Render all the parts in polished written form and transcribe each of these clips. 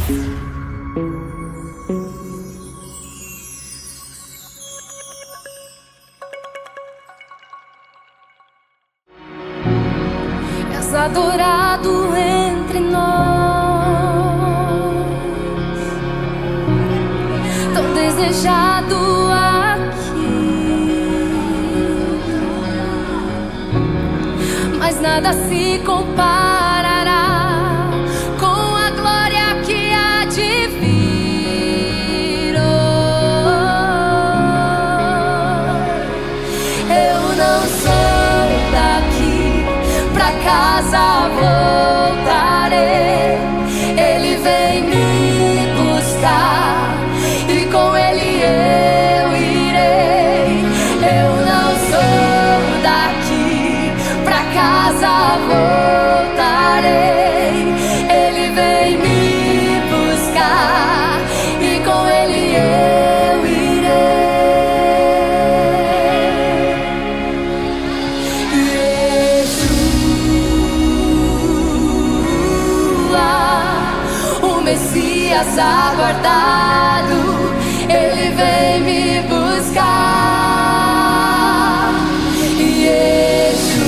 És adorado entre nós, tão desejado aqui, mas nada se comparará com a glória que há de vir. Eu não sou daqui, pra casa voltarei. Ele vem me buscar e com ele eu irei. Eu não sou daqui, pra casa voltarei. Ele vem me buscar e com ele eu irei. Yeshua, o Messias aguardado, ele vem me buscar. Yeshua,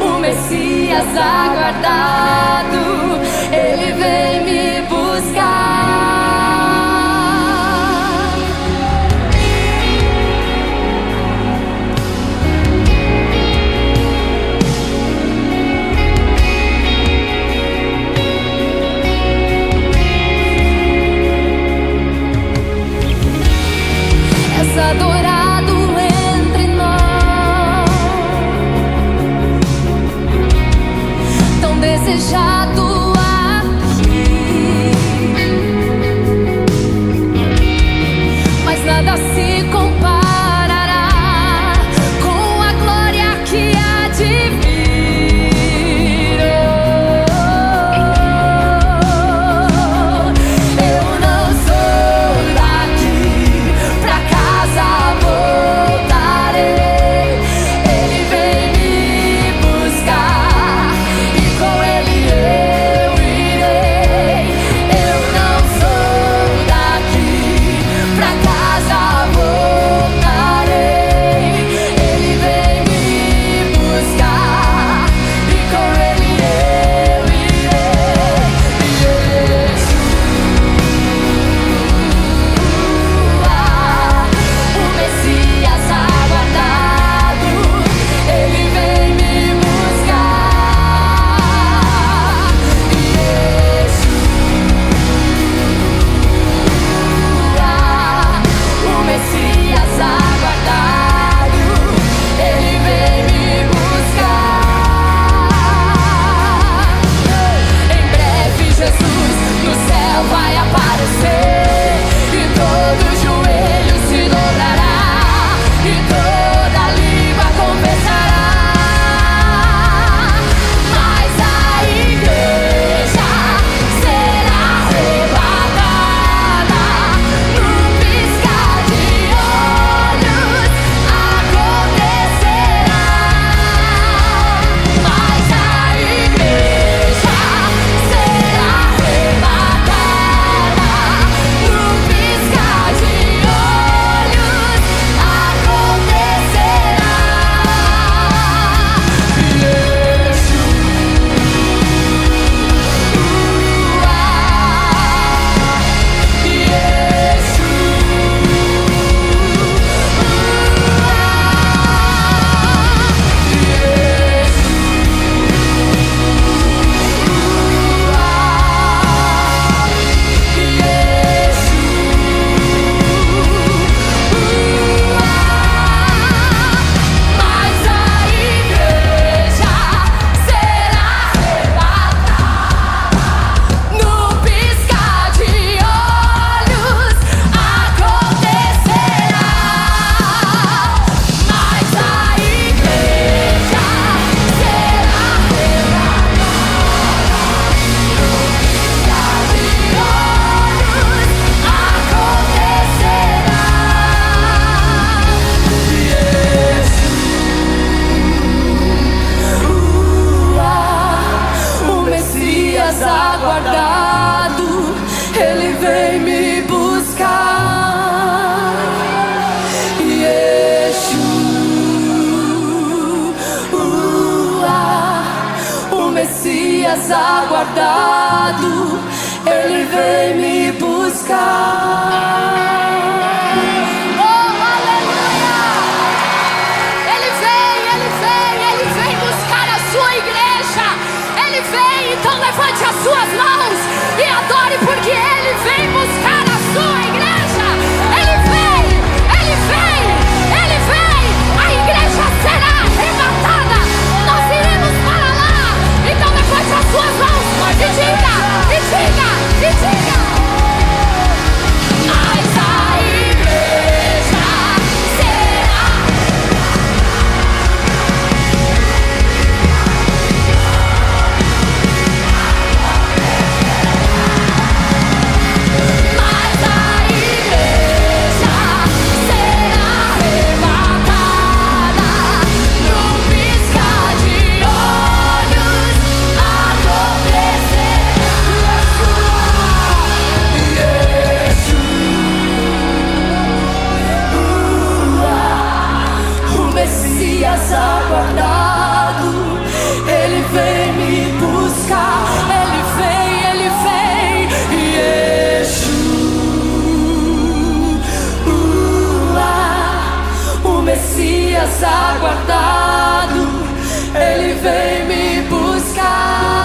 o Messias aguardado, ele vem me buscar. És adorado entre nós, tão desejado aqui, mas nada se comparará com a glória que há de vir. Eu não sou daqui, pra casa voltarei. Ele vem me buscar e com ele eu aguardado, Ele vem me buscar. Yeshua, o Messias aguardado, Ele vem me buscar. Então levante as suas mãos e adore, porque Ele vem buscar a sua igreja. Ele vem, Ele vem, Ele vem. A igreja será arrebatada. Nós iremos para lá. Então levante as suas mãos e diga, e diga, e diga. Mas a igreja será. Aguardado, Ele vem me buscar, Ele vem, Yeshua, o Messias aguardado, Ele vem me buscar.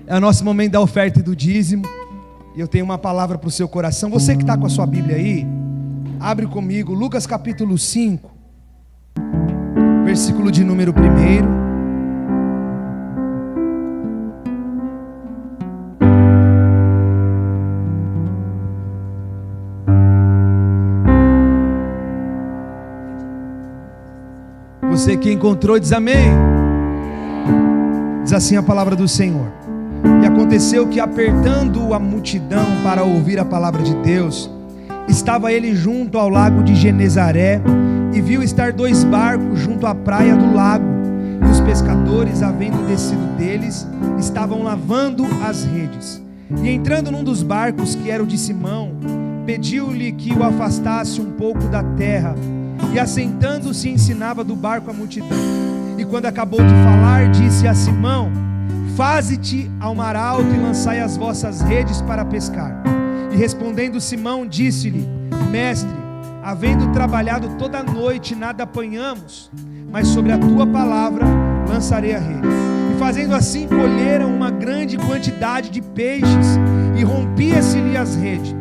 É o nosso momento da oferta e do dízimo. E eu tenho uma palavra para o seu coração. Você que está com a sua Bíblia aí, abre comigo Lucas capítulo 5, versículo de número 1. Você que encontrou diz amém. Diz assim a palavra do Senhor: e aconteceu que, apertando a multidão para ouvir a palavra de Deus, estava ele junto ao lago de Genezaré, e viu estar 2 barcos junto à praia do lago, e os pescadores, havendo descido deles, estavam lavando as redes. E entrando num dos barcos, que era o de Simão, pediu-lhe que o afastasse um pouco da terra, e assentando-se ensinava do barco a multidão. E quando acabou de falar, disse a Simão: faze-te ao mar alto e lançai as vossas redes para pescar. E respondendo Simão, disse-lhe: mestre, havendo trabalhado toda a noite, nada apanhamos, mas sobre a tua palavra lançarei a rede. E fazendo assim, colheram uma grande quantidade de peixes, e rompia-se-lhe as redes.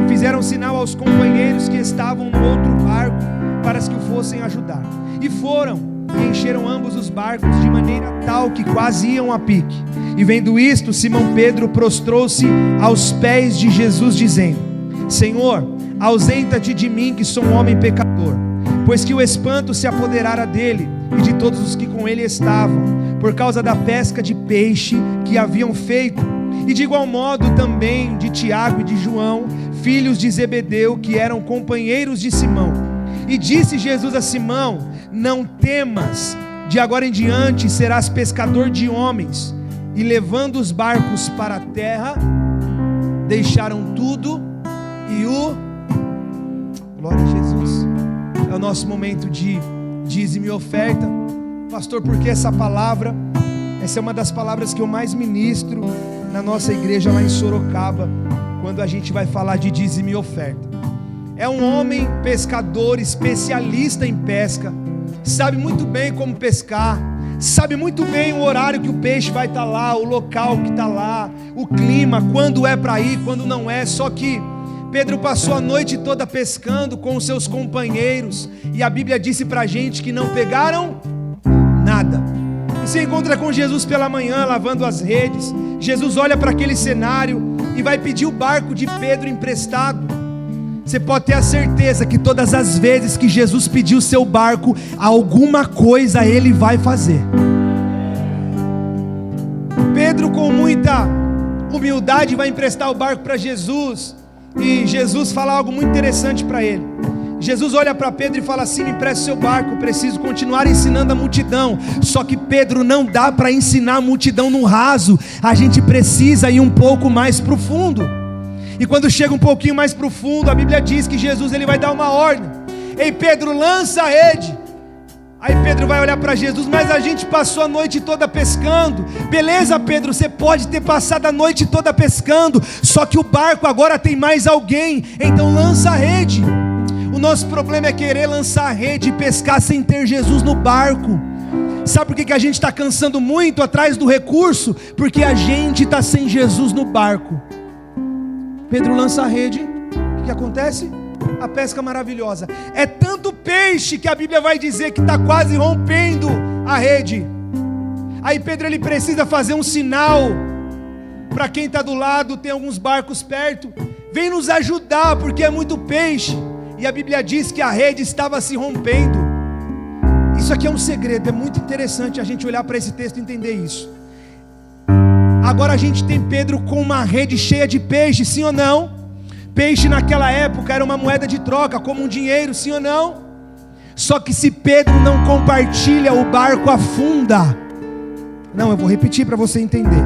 E fizeram sinal aos companheiros que estavam no outro barco, para que o fossem ajudar. E foram e encheram ambos os barcos, de maneira tal que quase iam a pique. E vendo isto, Simão Pedro prostrou-se aos pés de Jesus, dizendo: Senhor, ausenta-te de mim, que sou um homem pecador. Pois que o espanto se apoderara dele e de todos os que com ele estavam, por causa da pesca de peixe que haviam feito. E de igual modo também de Tiago e de João, filhos de Zebedeu, que eram companheiros de Simão. E disse Jesus a Simão: não temas, de agora em diante serás pescador de homens. E levando os barcos para a terra, deixaram tudo e o... Glória a Jesus. É o nosso momento de dízimo e oferta. Pastor, por que essa palavra? Essa é uma das palavras que eu mais ministro na nossa igreja lá em Sorocaba, quando a gente vai falar de dízimo e oferta. É um homem pescador, especialista em pesca, sabe muito bem como pescar, sabe muito bem o horário que o peixe vai estar lá, o local que está lá, o clima, quando é para ir, quando não é. Só que Pedro passou a noite toda pescando com os seus companheiros, e a Bíblia disse para a gente que não pegaram nada. E se encontra com Jesus pela manhã, lavando as redes. Jesus olha para aquele cenário e vai pedir o barco de Pedro emprestado. Você pode ter a certeza que todas as vezes que Jesus pediu o seu barco, alguma coisa ele vai fazer. Pedro, com muita humildade, vai emprestar o barco para Jesus, e Jesus fala algo muito interessante para ele. Jesus olha para Pedro e fala assim: me empresta o seu barco, eu preciso continuar ensinando a multidão. Só que Pedro, não dá para ensinar a multidão no raso, a gente precisa ir um pouco mais profundo. E quando chega um pouquinho mais profundo, a Bíblia diz que Jesus ele vai dar uma ordem: ei Pedro, lança a rede. Aí Pedro vai olhar para Jesus: mas a gente passou a noite toda pescando. Beleza, Pedro, você pode ter passado a noite toda pescando, só que o barco agora tem mais alguém, então lança a rede. O nosso problema é querer lançar a rede e pescar sem ter Jesus no barco. Sabe por que a gente está cansando muito atrás do recurso? Porque a gente está sem Jesus no barco. Pedro lança a rede, o que acontece? A pesca maravilhosa. É tanto peixe que a Bíblia vai dizer que está quase rompendo a rede. Aí Pedro ele precisa fazer um sinal para quem está do lado, tem alguns barcos perto, vem nos ajudar porque é muito peixe. E a Bíblia diz que a rede estava se rompendo. Isso aqui é um segredo, é muito interessante a gente olhar para esse texto e entender isso. Agora a gente tem Pedro com uma rede cheia de peixe, sim ou não? Peixe naquela época era uma moeda de troca, como um dinheiro, sim ou não? Só que se Pedro não compartilha, o barco afunda. Não, eu vou repetir para você entender.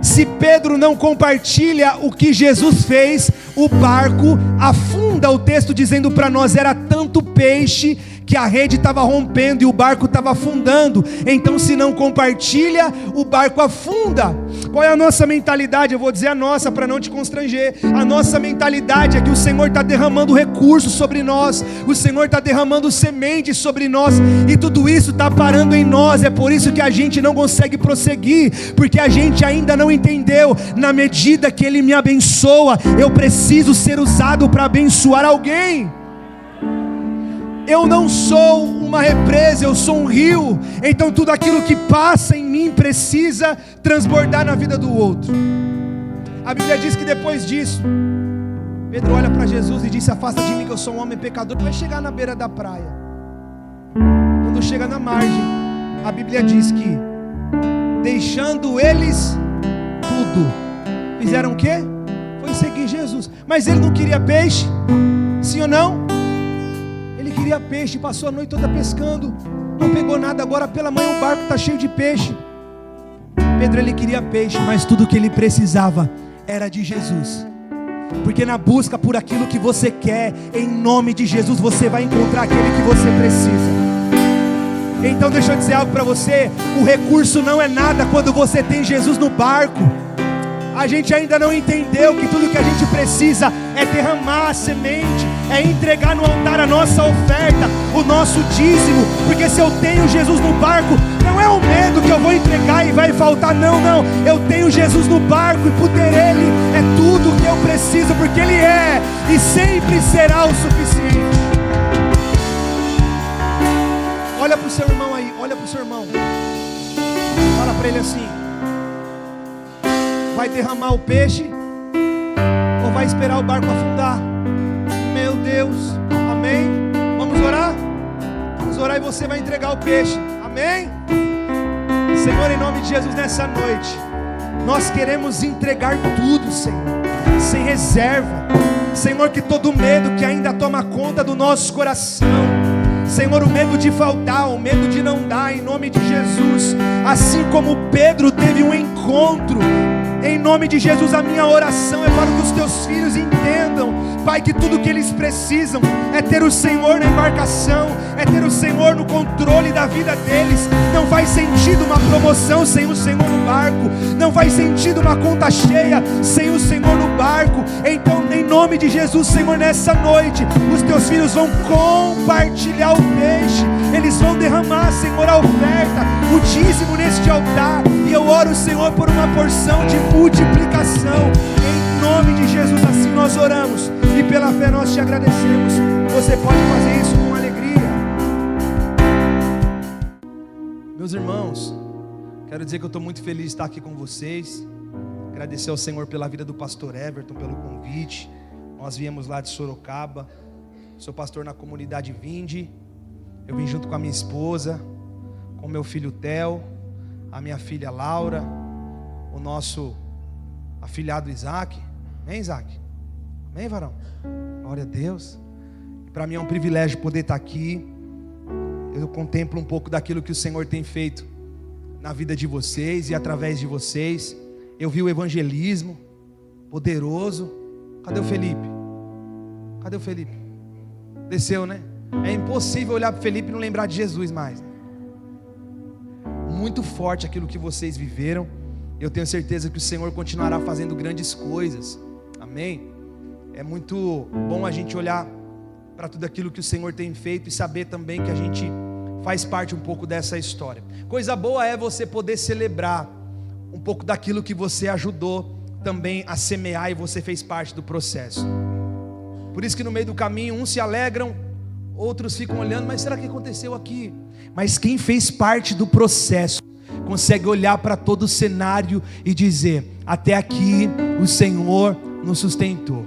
Se Pedro não compartilha o que Jesus fez, o barco afunda. O texto dizendo para nós, era tanto peixe que a rede estava rompendo e o barco estava afundando. Então se não compartilha, o barco afunda. Qual é a nossa mentalidade? Eu vou dizer a nossa para não te constranger. A nossa mentalidade é que o Senhor está derramando recursos sobre nós, o Senhor está derramando sementes sobre nós, e tudo isso está parando em nós. É por isso que a gente não consegue prosseguir, porque a gente ainda não entendeu. Na medida que Ele me abençoa, eu preciso ser usado para abençoar alguém. Eu não sou uma represa, eu sou um rio. Então tudo aquilo que passa em mim precisa transbordar na vida do outro. A Bíblia diz que depois disso, Pedro olha para Jesus e disse: afasta de mim que eu sou um homem pecador. Vai chegar na beira da praia. Quando chega na margem, a Bíblia diz que, deixando eles tudo, fizeram o quê? Foi seguir Jesus. Mas ele não queria peixe, sim ou não? Ele queria peixe, passou a noite toda pescando, não pegou nada. Agora pela manhã o barco está cheio de peixe. Pedro ele queria peixe, mas tudo que ele precisava era de Jesus. Porque na busca por aquilo que você quer, em nome de Jesus, você vai encontrar aquele que você precisa. Então deixa eu dizer algo para você: o recurso não é nada quando você tem Jesus no barco. A gente ainda não entendeu que tudo que a gente precisa é derramar a semente, é entregar no altar a nossa oferta, o nosso dízimo. Porque se eu tenho Jesus no barco, não é o medo que eu vou entregar e vai faltar, não. Eu tenho Jesus no barco, e por ter Ele é tudo o que eu preciso, porque Ele é e sempre será o suficiente. Olha para o seu irmão aí, olha para o seu irmão, fala para ele assim: vai derramar o peixe ou vai esperar o barco afundar? Meu Deus, amém? Vamos orar? Vamos orar e você vai entregar o peixe, amém? Senhor, em nome de Jesus, nessa noite nós queremos entregar tudo, Senhor, sem reserva. Senhor, que todo medo que ainda toma conta do nosso coração, Senhor, o medo de faltar, o medo de não dar, em nome de Jesus, assim como Pedro teve um encontro, em nome de Jesus, a minha oração é para que os teus filhos entendam, Pai, que tudo que eles precisam é ter o Senhor na embarcação, é ter o Senhor no controle da vida deles. Não faz sentido uma promoção sem o Senhor no barco, não faz sentido uma conta cheia sem o Senhor no barco. Então, em nome de Jesus, Senhor, nessa noite, os teus filhos vão compartilhar o peixe, eles vão derramar, Senhor, a oferta, o dízimo neste altar. E eu oro, Senhor, por uma porção de multiplicação, em nome de Jesus. Assim nós oramos e pela fé nós te agradecemos. Você pode fazer isso com alegria. Meus irmãos, quero dizer que eu estou muito feliz de estar aqui com vocês. Agradecer ao Senhor pela vida do pastor Everton, pelo convite. Nós viemos lá de Sorocaba, sou pastor na comunidade Vinde. Eu vim junto com a minha esposa, com meu filho Theo, a minha filha Laura, o nosso afilhado Isaac. Amém, Isaac? Amém, varão? Glória a Deus. Para mim é um privilégio poder estar aqui. Eu contemplo um pouco daquilo que o Senhor tem feito na vida de vocês e através de vocês. Eu vi o evangelismo poderoso. Cadê o Felipe? Cadê o Felipe? Desceu, né? É impossível olhar para o Felipe e não lembrar de Jesus mais. Muito forte aquilo que vocês viveram. Eu tenho certeza que o Senhor continuará fazendo grandes coisas. Amém? É muito bom a gente olhar para tudo aquilo que o Senhor tem feito e saber também que a gente faz parte um pouco dessa história. Coisa boa é você poder celebrar um pouco daquilo que você ajudou também a semear e você fez parte do processo. Por isso que no meio do caminho uns se alegram, outros ficam olhando, mas será que aconteceu aqui? Mas quem fez parte do processo consegue olhar para todo o cenário e dizer: até aqui o Senhor nos sustentou.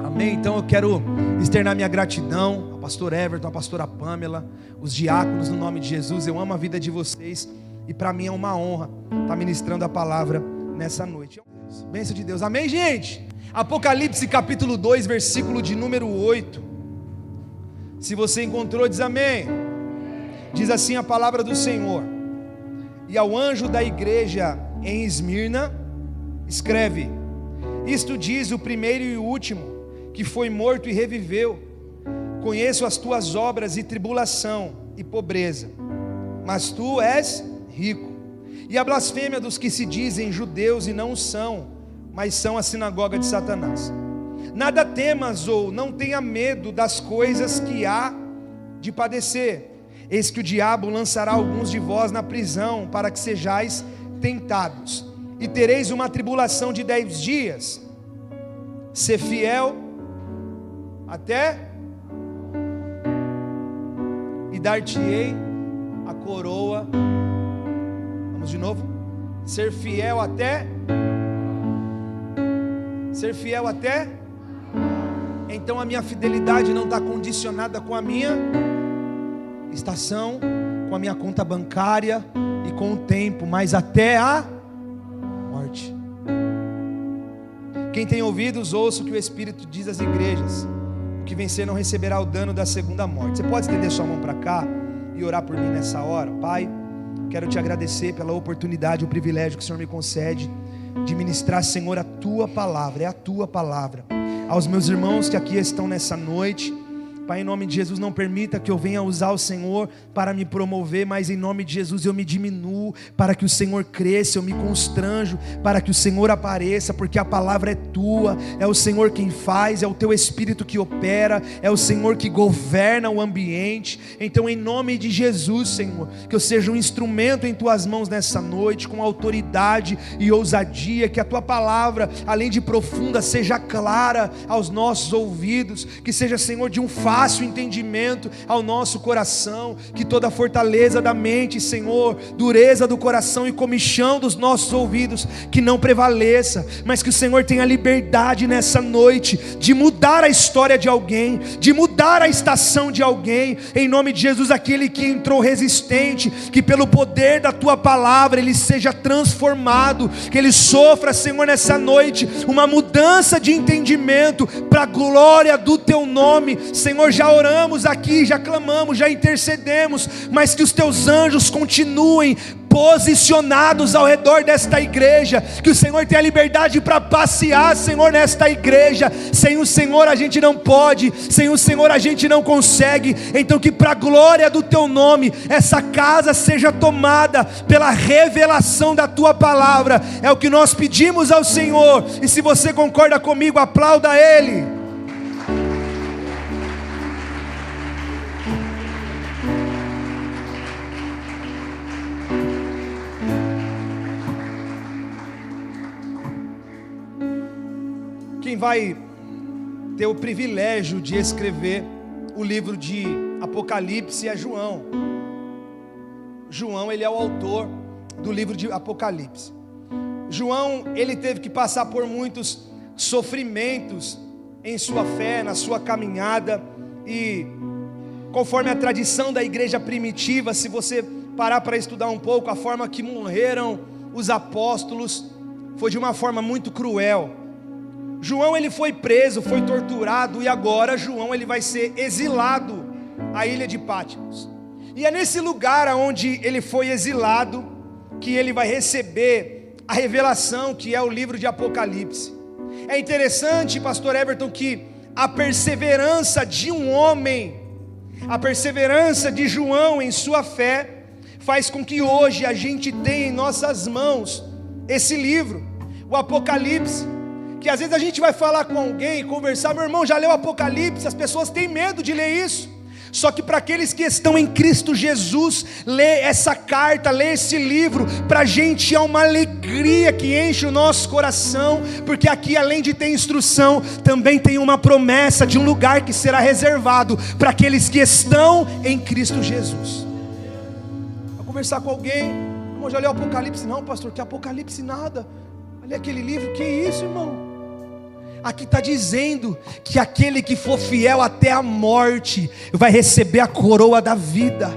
Amém? Então eu quero externar minha gratidão ao pastor Everton, à pastora Pamela, os diáconos, no nome de Jesus. Eu amo a vida de vocês e para mim é uma honra estar ministrando a palavra nessa noite. Bênção de Deus. Amém, gente? Apocalipse capítulo 2, versículo de número 8. Se você encontrou, diz amém. Diz assim a palavra do Senhor: e ao anjo da igreja em Esmirna escreve: isto diz o primeiro e o último, que foi morto e reviveu. Conheço as tuas obras e tribulação e pobreza, mas tu és rico. E a blasfêmia dos que se dizem judeus e não são, mas são a sinagoga de Satanás. Nada temas ou não tenha medo das coisas que há de padecer. Eis que o diabo lançará alguns de vós na prisão, para que sejais tentados, e tereis uma tribulação de 10 dias. Ser fiel até, e dar-te-ei a coroa. Vamos de novo. Ser fiel até. Ser fiel até. Então a minha fidelidade não está condicionada com a minha estação, com a minha conta bancária e com o tempo, mas até a morte. Quem tem ouvidos, ouça o que o Espírito diz às igrejas: o que vencer não receberá o dano da segunda morte. Você pode estender sua mão para cá e orar por mim nessa hora? Pai, quero te agradecer pela oportunidade, o privilégio que o Senhor me concede de ministrar, Senhor, a tua palavra. É a tua palavra. Aos meus irmãos que aqui estão nessa noite, Pai, em nome de Jesus, não permita que eu venha usar o Senhor para me promover, mas em nome de Jesus eu me diminuo, para que o Senhor cresça. Eu me constranjo para que o Senhor apareça, porque a palavra é tua, é o Senhor quem faz, é o teu Espírito que opera, é o Senhor que governa o ambiente. Então em nome de Jesus, Senhor, que eu seja um instrumento em tuas mãos nessa noite, com autoridade e ousadia, que a tua palavra, além de profunda, seja clara aos nossos ouvidos, que seja, Senhor, de um fácil entendimento ao nosso coração, que toda fortaleza da mente, Senhor, dureza do coração e comichão dos nossos ouvidos, que não prevaleça, mas que o Senhor tenha liberdade nessa noite, de mudar a história de alguém, de mudar a estação de alguém, em nome de Jesus. Aquele que entrou resistente, que pelo poder da tua palavra ele seja transformado, que ele sofra, Senhor, nessa noite, uma mudança de entendimento, para a glória do teu nome, Senhor. Já oramos aqui, já clamamos, já intercedemos, mas que os teus anjos continuem posicionados ao redor desta igreja, que o Senhor tenha liberdade para passear, Senhor, nesta igreja. Sem o Senhor a gente não pode, sem o Senhor a gente não consegue. Então que para a glória do teu nome, essa casa seja tomada pela revelação da tua palavra. É o que nós pedimos ao Senhor, e se você concorda comigo, aplauda Ele. Quem vai ter o privilégio de escrever o livro de Apocalipse é João. João, ele é o autor do livro de Apocalipse. João, ele teve que passar por muitos sofrimentos em sua fé, na sua caminhada, e conforme a tradição da igreja primitiva, se você parar para estudar um pouco, a forma que morreram os apóstolos foi de uma forma muito cruel. João, ele foi preso, foi torturado, e agora João, ele vai ser exilado à ilha de Patmos. E é nesse lugar onde ele foi exilado que ele vai receber a revelação, que é o livro de Apocalipse. É interessante, pastor Everton, que a perseverança de um homem, a perseverança de João em sua fé, faz com que hoje a gente tenha em nossas mãos esse livro, o Apocalipse. Que às vezes a gente vai falar com alguém, conversar: meu irmão, já leu Apocalipse? As pessoas têm medo de ler isso. Só que para aqueles que estão em Cristo Jesus, ler essa carta, ler esse livro, para a gente é uma alegria que enche o nosso coração, porque aqui, além de ter instrução, também tem uma promessa de um lugar que será reservado para aqueles que estão em Cristo Jesus. Vou conversar com alguém, Irmão, já leu Apocalipse? Não, pastor, que Apocalipse nada. Olha aquele livro, que isso, irmão? Aqui está dizendo que aquele que for fiel até a morte vai receber a coroa da vida.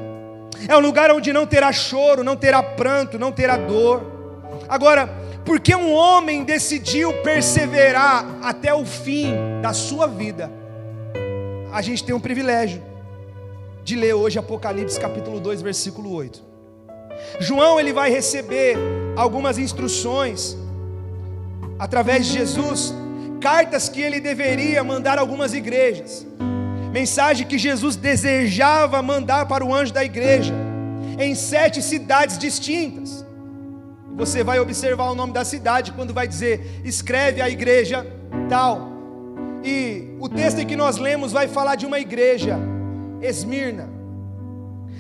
É um lugar onde não terá choro, não terá pranto, não terá dor. Agora, porque um homem decidiu perseverar até o fim da sua vida, a gente tem um privilégio de ler hoje Apocalipse capítulo 2, versículo 8. João, ele vai receber algumas instruções através de Jesus, cartas que ele deveria mandar a algumas igrejas, mensagem que Jesus desejava mandar para o anjo da igreja, em 7 cidades distintas. Você vai observar o nome da cidade quando vai dizer, escreve a igreja tal. E o texto em que nós lemos vai falar de uma igreja, Esmirna.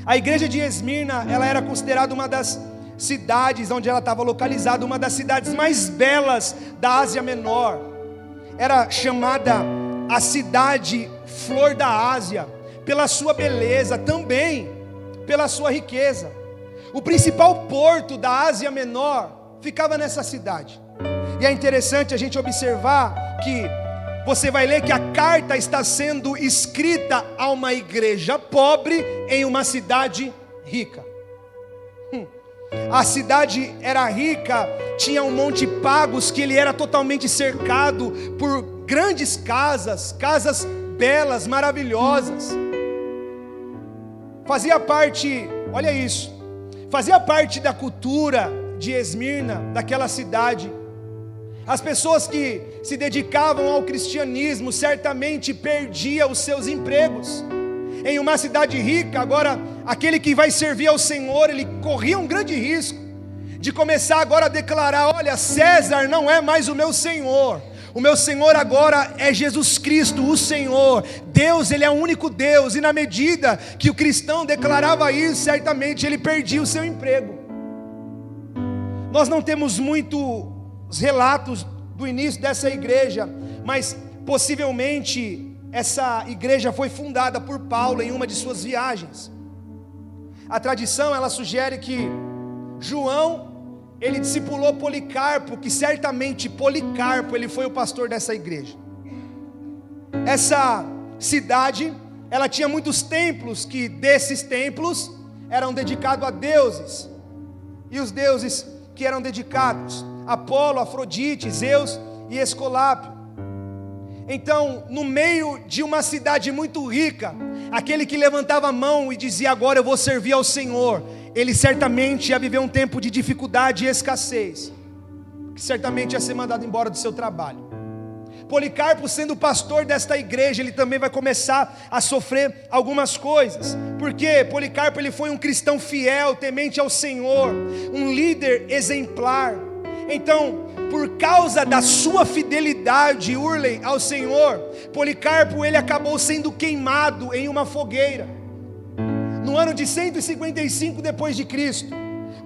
A igreja de Esmirna, ela era considerada uma das cidades onde ela estava localizada, uma das cidades mais belas da Ásia Menor. Era chamada a cidade flor da Ásia, pela sua beleza, também pela sua riqueza. O principal porto da Ásia Menor ficava nessa cidade. E é interessante a gente observar que você vai ler que a carta está sendo escrita a uma igreja pobre em uma cidade rica. A cidade era rica, tinha um Monte Pagos, que ele era totalmente cercado por grandes casas, casas belas, maravilhosas. Fazia parte, olha isso, fazia parte da cultura de Esmirna, daquela cidade. As pessoas que se dedicavam ao cristianismo certamente perdiam os seus empregos. Em uma cidade rica, agora, aquele que vai servir ao Senhor, ele corria um grande risco de começar agora a declarar, olha, César não é mais o meu Senhor. O meu Senhor agora é Jesus Cristo, o Senhor. Deus, Ele é o único Deus. E na medida que o cristão declarava isso, certamente ele perdia o seu emprego. Nós não temos muitos relatos do início dessa igreja, mas possivelmente essa igreja foi fundada por Paulo em uma de suas viagens. A tradição, ela sugere que João, ele discipulou Policarpo, que certamente Policarpo, ele foi o pastor dessa igreja. Essa cidade, ela tinha muitos templos, que desses templos eram dedicados a deuses. E os deuses que eram dedicados, Apolo, Afrodite, Zeus e Esculápio. Então, no meio de uma cidade muito rica, aquele que levantava a mão e dizia, agora eu vou servir ao Senhor, ele certamente ia viver um tempo de dificuldade e escassez, que certamente ia ser mandado embora do seu trabalho. Policarpo, sendo pastor desta igreja, ele também vai começar a sofrer algumas coisas, porque Policarpo, ele foi um cristão fiel, temente ao Senhor, um líder exemplar. Então, por causa da sua fidelidade, Urley, ao Senhor, Policarpo, ele acabou sendo queimado em uma fogueira. No ano de 155 depois de Cristo,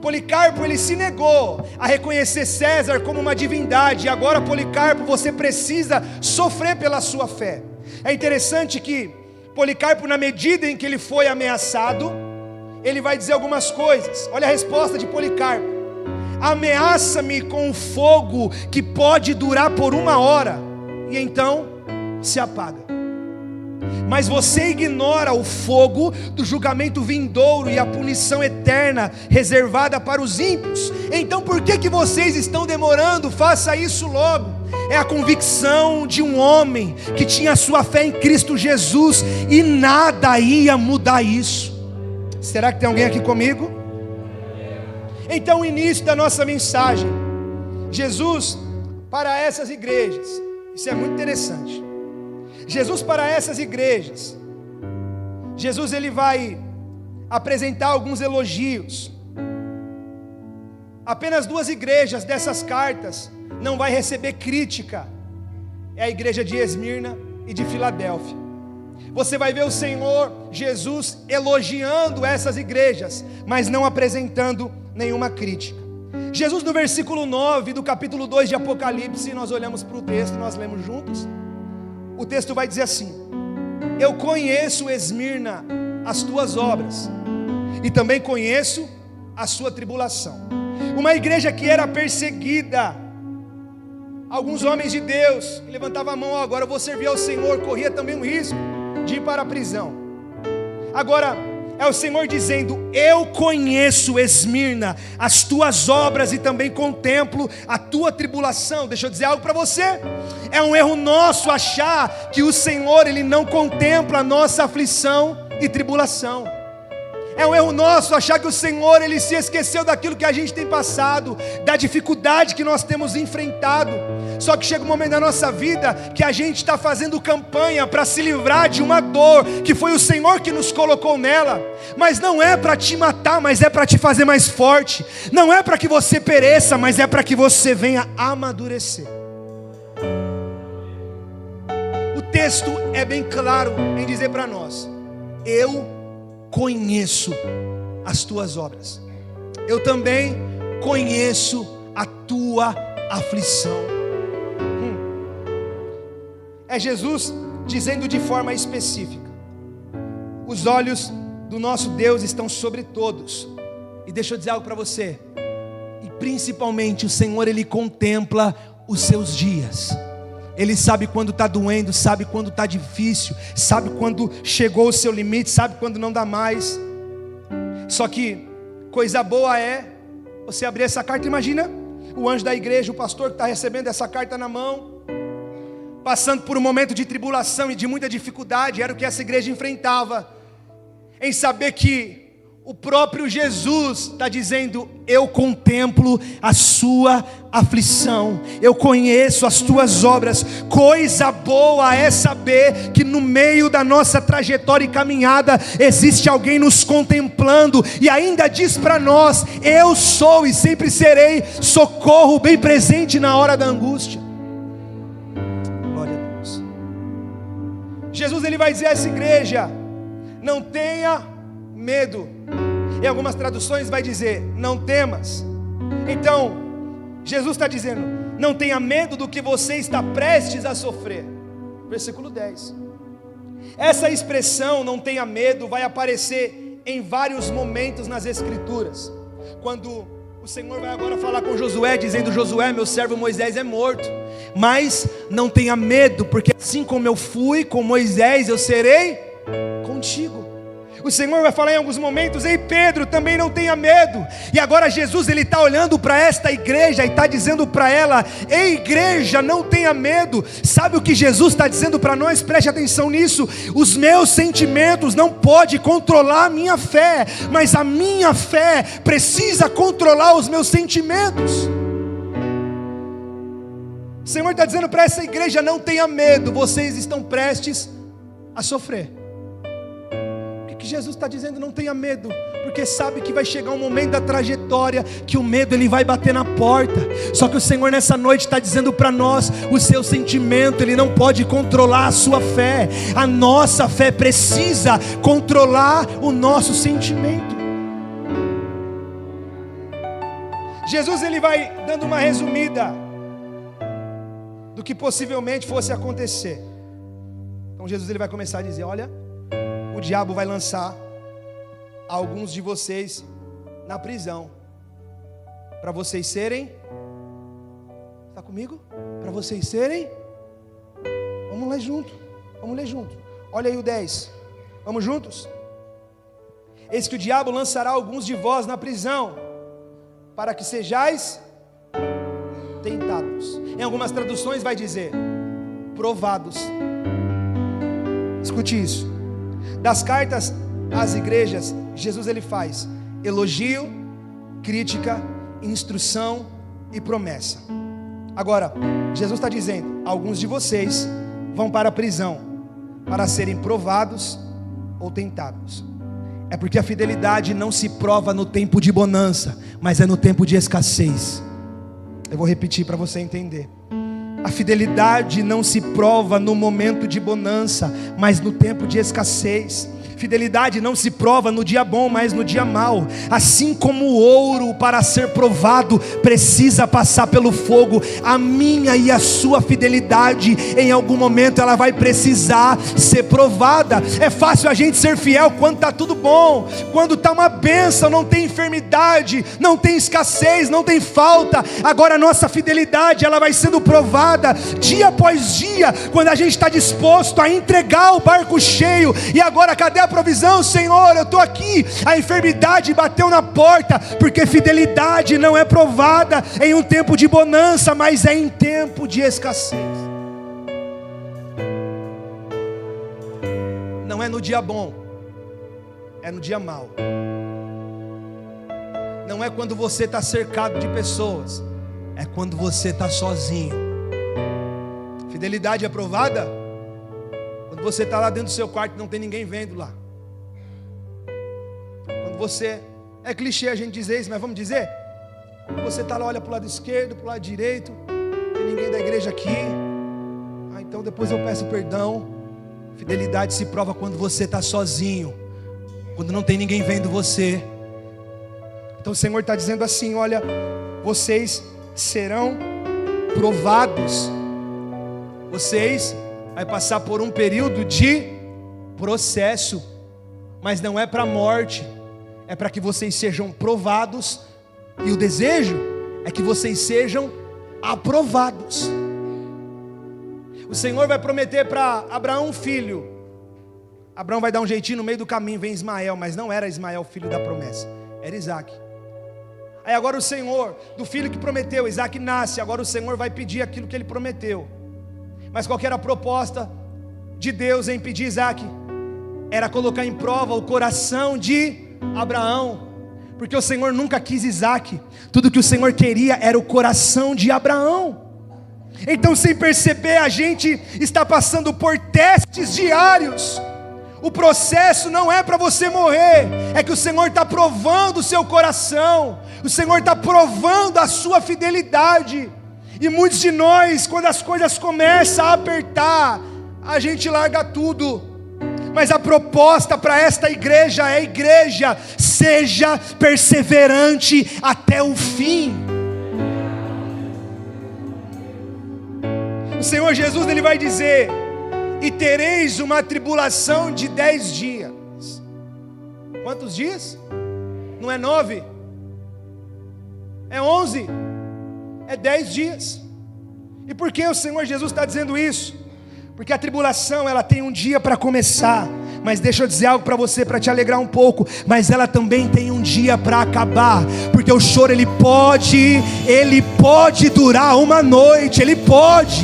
Policarpo, ele se negou a reconhecer César como uma divindade. E agora, Policarpo, você precisa sofrer pela sua fé. É interessante que Policarpo, na medida em que ele foi ameaçado, ele vai dizer algumas coisas. Olha a resposta de Policarpo: ameaça-me com um fogo que pode durar por 1 hora, e então se apaga. Mas você ignora o fogo do julgamento vindouro e a punição eterna reservada para os ímpios. Então por que vocês estão demorando? Faça isso logo. É a convicção de um homem que tinha sua fé em Cristo Jesus, e nada ia mudar isso. Será que tem alguém aqui comigo? Então, o início da nossa mensagem, Jesus para essas igrejas, isso é muito interessante. Jesus para essas igrejas, Jesus, ele vai apresentar alguns elogios. Apenas 2 igrejas dessas cartas não vai receber crítica, é a igreja de Esmirna e de Filadélfia. Você vai ver o Senhor Jesus elogiando essas igrejas, mas não apresentando nenhuma crítica. Jesus, no versículo 9 do capítulo 2 de Apocalipse, nós olhamos para o texto, nós lemos juntos. O texto vai dizer assim: eu conheço, Esmirna, as tuas obras, e também conheço a sua tribulação. Uma igreja que era perseguida. Alguns homens de Deus que levantavam a mão, agora eu vou servir ao Senhor, corria também um risco de ir para a prisão. Agora é o Senhor dizendo: eu conheço, Esmirna, as tuas obras e também contemplo a tua tribulação. Deixa eu dizer algo para você. É um erro nosso achar que o Senhor, Ele não contempla a nossa aflição e tribulação. É um erro nosso achar que o Senhor, Ele se esqueceu daquilo que a gente tem passado, da dificuldade que nós temos enfrentado. Só que chega um momento da nossa vida que a gente está fazendo campanha para se livrar de uma dor que foi o Senhor que nos colocou nela. Mas não é para te matar, mas é para te fazer mais forte. Não é para que você pereça, mas é para que você venha amadurecer. O texto é bem claro em dizer para nós: eu conheço as tuas obras, eu também conheço a tua aflição. É Jesus dizendo de forma específica: os olhos do nosso Deus estão sobre todos. E deixa eu dizer algo para você, e principalmente o Senhor, Ele contempla os seus dias. Ele sabe quando está doendo, sabe quando está difícil, sabe quando chegou o seu limite, sabe quando não dá mais. Só que coisa boa é você abrir essa carta. Imagina o anjo da igreja, o pastor que está recebendo essa carta na mão, passando por um momento de tribulação e de muita dificuldade. Era o que essa igreja enfrentava, em saber que o próprio Jesus está dizendo: eu contemplo a sua aflição, eu conheço as tuas obras. Coisa boa é saber que no meio da nossa trajetória e caminhada existe alguém nos contemplando, e ainda diz para nós: eu sou e sempre serei socorro bem presente na hora da angústia. Glória a Deus. Jesus, Ele vai dizer a essa igreja: não tenha medo. Em algumas traduções vai dizer: não temas. Então Jesus está dizendo: não tenha medo do que você está prestes a sofrer. Versículo 10. Essa expressão, não tenha medo, vai aparecer em vários momentos nas Escrituras. Quando o Senhor vai agora falar com Josué, dizendo: Josué, meu servo Moisés é morto, mas não tenha medo, porque assim como eu fui com Moisés, eu serei contigo. O Senhor vai falar em alguns momentos: ei Pedro, também não tenha medo. E agora Jesus, Ele está olhando para esta igreja e está dizendo para ela: ei igreja, não tenha medo. Sabe o que Jesus está dizendo para nós? Preste atenção nisso. Os meus sentimentos não podem controlar a minha fé, mas a minha fé precisa controlar os meus sentimentos. O Senhor está dizendo para essa igreja: não tenha medo, vocês estão prestes a sofrer. Que Jesus está dizendo: não tenha medo, porque sabe que vai chegar um momento da trajetória que o medo ele vai bater na porta. Só que o Senhor nessa noite está dizendo para nós: o seu sentimento ele não pode controlar a sua fé. A nossa fé precisa controlar o nosso sentimento. Jesus ele vai dando uma resumida do que possivelmente fosse acontecer. Então Jesus ele vai começar a dizer: olha, o diabo vai lançar alguns de vocês na prisão, para vocês serem, está comigo? Para vocês serem, vamos ler junto, olha aí o 10, vamos juntos? Eis que o diabo lançará alguns de vós na prisão, para que sejais tentados. Em algumas traduções vai dizer provados. Escute isso. Das cartas às igrejas, Jesus ele faz elogio, crítica, instrução e promessa. Agora, Jesus está dizendo: alguns de vocês vão para a prisão para serem provados ou tentados. É porque a fidelidade não se prova no tempo de bonança, mas é no tempo de escassez. Eu vou repetir para você entender. A fidelidade não se prova no momento de bonança, mas no tempo de escassez. Fidelidade não se prova no dia bom, mas no dia mau. Assim como o ouro, para ser provado, precisa passar pelo fogo, a minha e a sua fidelidade, em algum momento ela vai precisar ser provada. É fácil a gente ser fiel quando está tudo bom, quando está uma bênção, não tem enfermidade, não tem escassez, não tem falta. Agora a nossa fidelidade, ela vai sendo provada dia após dia, quando a gente está disposto a entregar o barco cheio. E agora cadê a provisão? Senhor, eu estou aqui, a enfermidade bateu na porta, porque fidelidade não é provada em um tempo de bonança, mas é em tempo de escassez. Não é no dia bom, é no dia mau. Não é quando você está cercado de pessoas, é quando você está sozinho. Fidelidade é provada quando você está lá dentro do seu quarto e não tem ninguém vendo lá. Quando você, é clichê a gente dizer isso, mas vamos dizer, quando você está lá, olha para o lado esquerdo, para o lado direito, não tem ninguém da igreja aqui, então depois eu peço perdão. Fidelidade se prova quando você está sozinho, quando não tem ninguém vendo você. Então o Senhor está dizendo assim: olha, vocês serão provados, vocês vão passar por um período de processo, mas não é para a morte, é para que vocês sejam provados, e o desejo é que vocês sejam aprovados. O Senhor vai prometer para Abraão um filho. Abraão vai dar um jeitinho no meio do caminho, vem Ismael, mas não era Ismael filho da promessa, era Isaac. Aí agora o Senhor, do filho que prometeu, Isaac nasce, agora o Senhor vai pedir aquilo que ele prometeu. Mas qual que era a proposta de Deus em pedir Isaac? Era colocar em prova o coração de Abraão, porque o Senhor nunca quis Isaac, tudo que o Senhor queria era o coração de Abraão. Então, sem perceber, a gente está passando por testes diários. O processo não é para você morrer, é que o Senhor está provando o seu coração, o Senhor está provando a sua fidelidade. E muitos de nós, quando as coisas começam a apertar, a gente larga tudo. Mas a proposta para esta igreja é: igreja, seja perseverante até o fim. O Senhor Jesus, ele vai dizer: e tereis uma tribulação de 10 dias. Quantos dias? Não é 9, é 11, é 10 dias. E por que o Senhor Jesus está dizendo isso? Porque a tribulação, ela tem um dia para começar, mas deixa eu dizer algo para você, para te alegrar um pouco, mas ela também tem um dia para acabar, porque o choro ele pode durar uma noite, ele pode,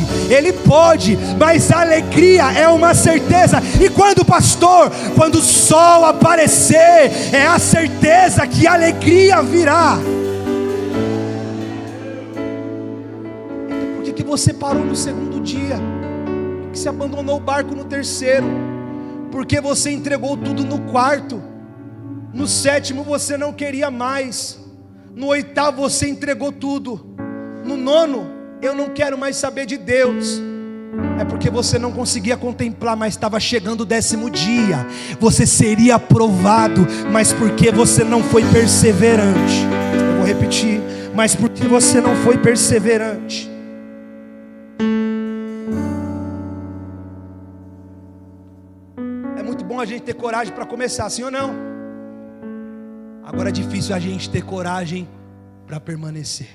mas a alegria é uma certeza. E quando o sol aparecer, é a certeza que a alegria virá. Então por que você parou no segundo dia? Que você abandonou o barco no terceiro? Porque você entregou tudo no quarto. No sétimo você não queria mais. No oitavo você entregou tudo. No nono, eu não quero mais saber de Deus. É porque você não conseguia contemplar, mas estava chegando o 10º dia. Você seria aprovado, mas porque você não foi perseverante. Eu vou repetir, mas porque você não foi perseverante. A gente ter coragem para começar, sim ou não? Agora é difícil a gente ter coragem para permanecer.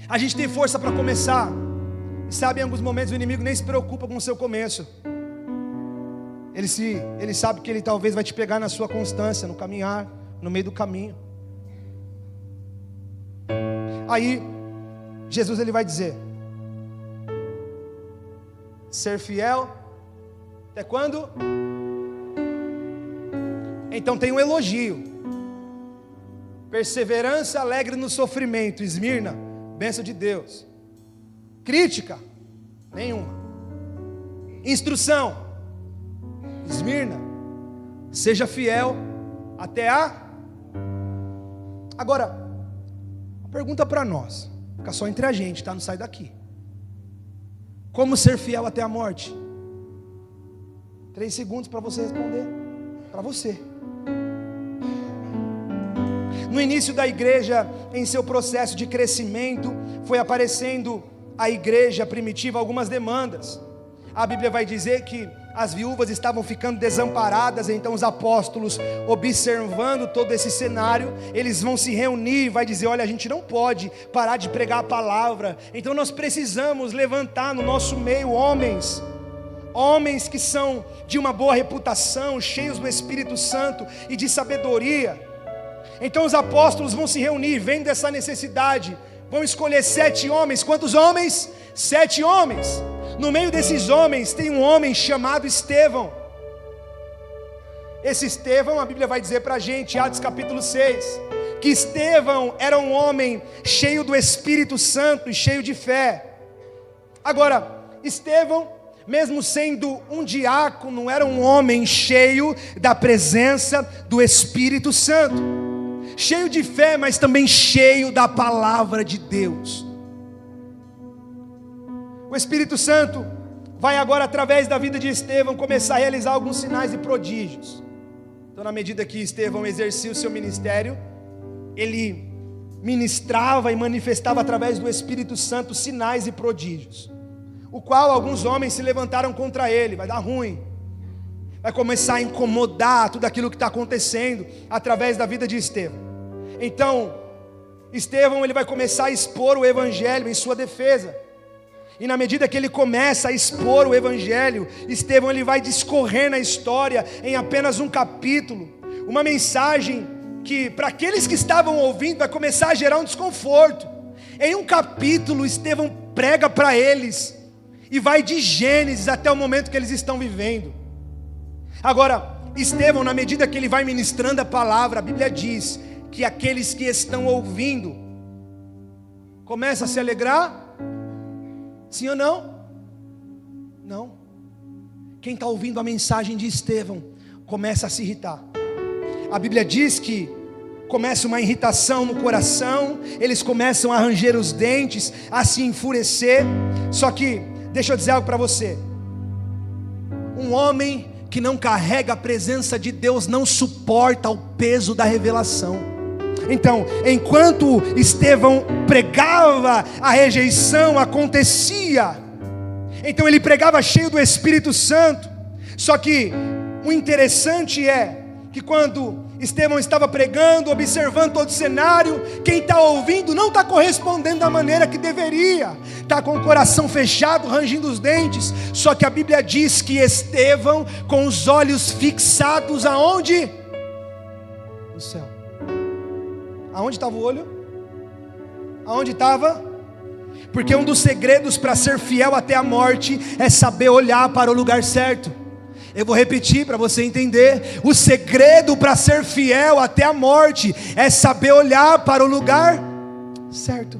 A gente tem força para começar, e sabe, em alguns momentos o inimigo nem se preocupa com o seu começo. Ele sabe que ele talvez vai te pegar na sua constância, no caminhar, no meio do caminho. Aí Jesus ele vai dizer: ser fiel até quando? Então tem um elogio: perseverança alegre no sofrimento. Esmirna, bênção de Deus. Crítica? Nenhuma. Instrução: Esmirna, seja fiel até a... Agora, a pergunta para nós, fica só entre a gente, tá? Não sai daqui. Como ser fiel até a morte? 3 segundos para você responder. Para você. No início da igreja, em seu processo de crescimento, foi aparecendo a igreja primitiva algumas demandas. A Bíblia vai dizer que as viúvas estavam ficando desamparadas, então os apóstolos, observando todo esse cenário, eles vão se reunir e vai dizer: olha, a gente não pode parar de pregar a palavra, então nós precisamos levantar no nosso meio homens que são de uma boa reputação, cheios do Espírito Santo e de sabedoria. Então os apóstolos vão se reunir, vendo essa necessidade, vão escolher 7 homens. Quantos homens? 7 homens. No meio desses homens tem um homem chamado Estevão. Esse Estevão, a Bíblia vai dizer para a gente, Atos capítulo 6, que Estevão era um homem cheio do Espírito Santo e cheio de fé. Agora, Estevão, mesmo sendo um diácono, era um homem cheio da presença do Espírito Santo, cheio de fé, mas também cheio da palavra de Deus. O Espírito Santo vai agora, através da vida de Estevão, começar a realizar alguns sinais e prodígios. Então, na medida que Estevão exercia o seu ministério, ele ministrava e manifestava através do Espírito Santo sinais e prodígios, o qual alguns homens se levantaram contra ele. Vai dar ruim, vai começar a incomodar tudo aquilo que está acontecendo através da vida de Estevão. Então, Estevão, ele vai começar a expor o Evangelho em sua defesa. E na medida que ele começa a expor o Evangelho, Estevão, ele vai discorrer na história em apenas um capítulo, uma mensagem que para aqueles que estavam ouvindo vai começar a gerar um desconforto. Em um capítulo, Estevão prega para eles e vai de Gênesis até o momento que eles estão vivendo. Agora, Estevão, na medida que ele vai ministrando a palavra, a Bíblia diz que aqueles que estão ouvindo começam a se alegrar. Sim ou não? Não. Quem está ouvindo a mensagem de Estevão começa a se irritar. A Bíblia diz que começa uma irritação no coração, eles começam a ranger os dentes, a se enfurecer. Só que, deixa eu dizer algo para você: um homem que não carrega a presença de Deus não suporta o peso da revelação. Então, enquanto Estevão pregava, a rejeição acontecia. Então ele pregava cheio do Espírito Santo. Só que o interessante é que quando Estevão estava pregando, observando todo o cenário, quem está ouvindo não está correspondendo da maneira que deveria, está com o coração fechado, rangindo os dentes. Só que a Bíblia diz que Estevão, com os olhos fixados aonde? No céu. Aonde estava o olho? Aonde estava? Porque um dos segredos para ser fiel até a morte é saber olhar para o lugar certo. Eu vou repetir para você entender. O segredo para ser fiel até a morte é saber olhar para o lugar certo.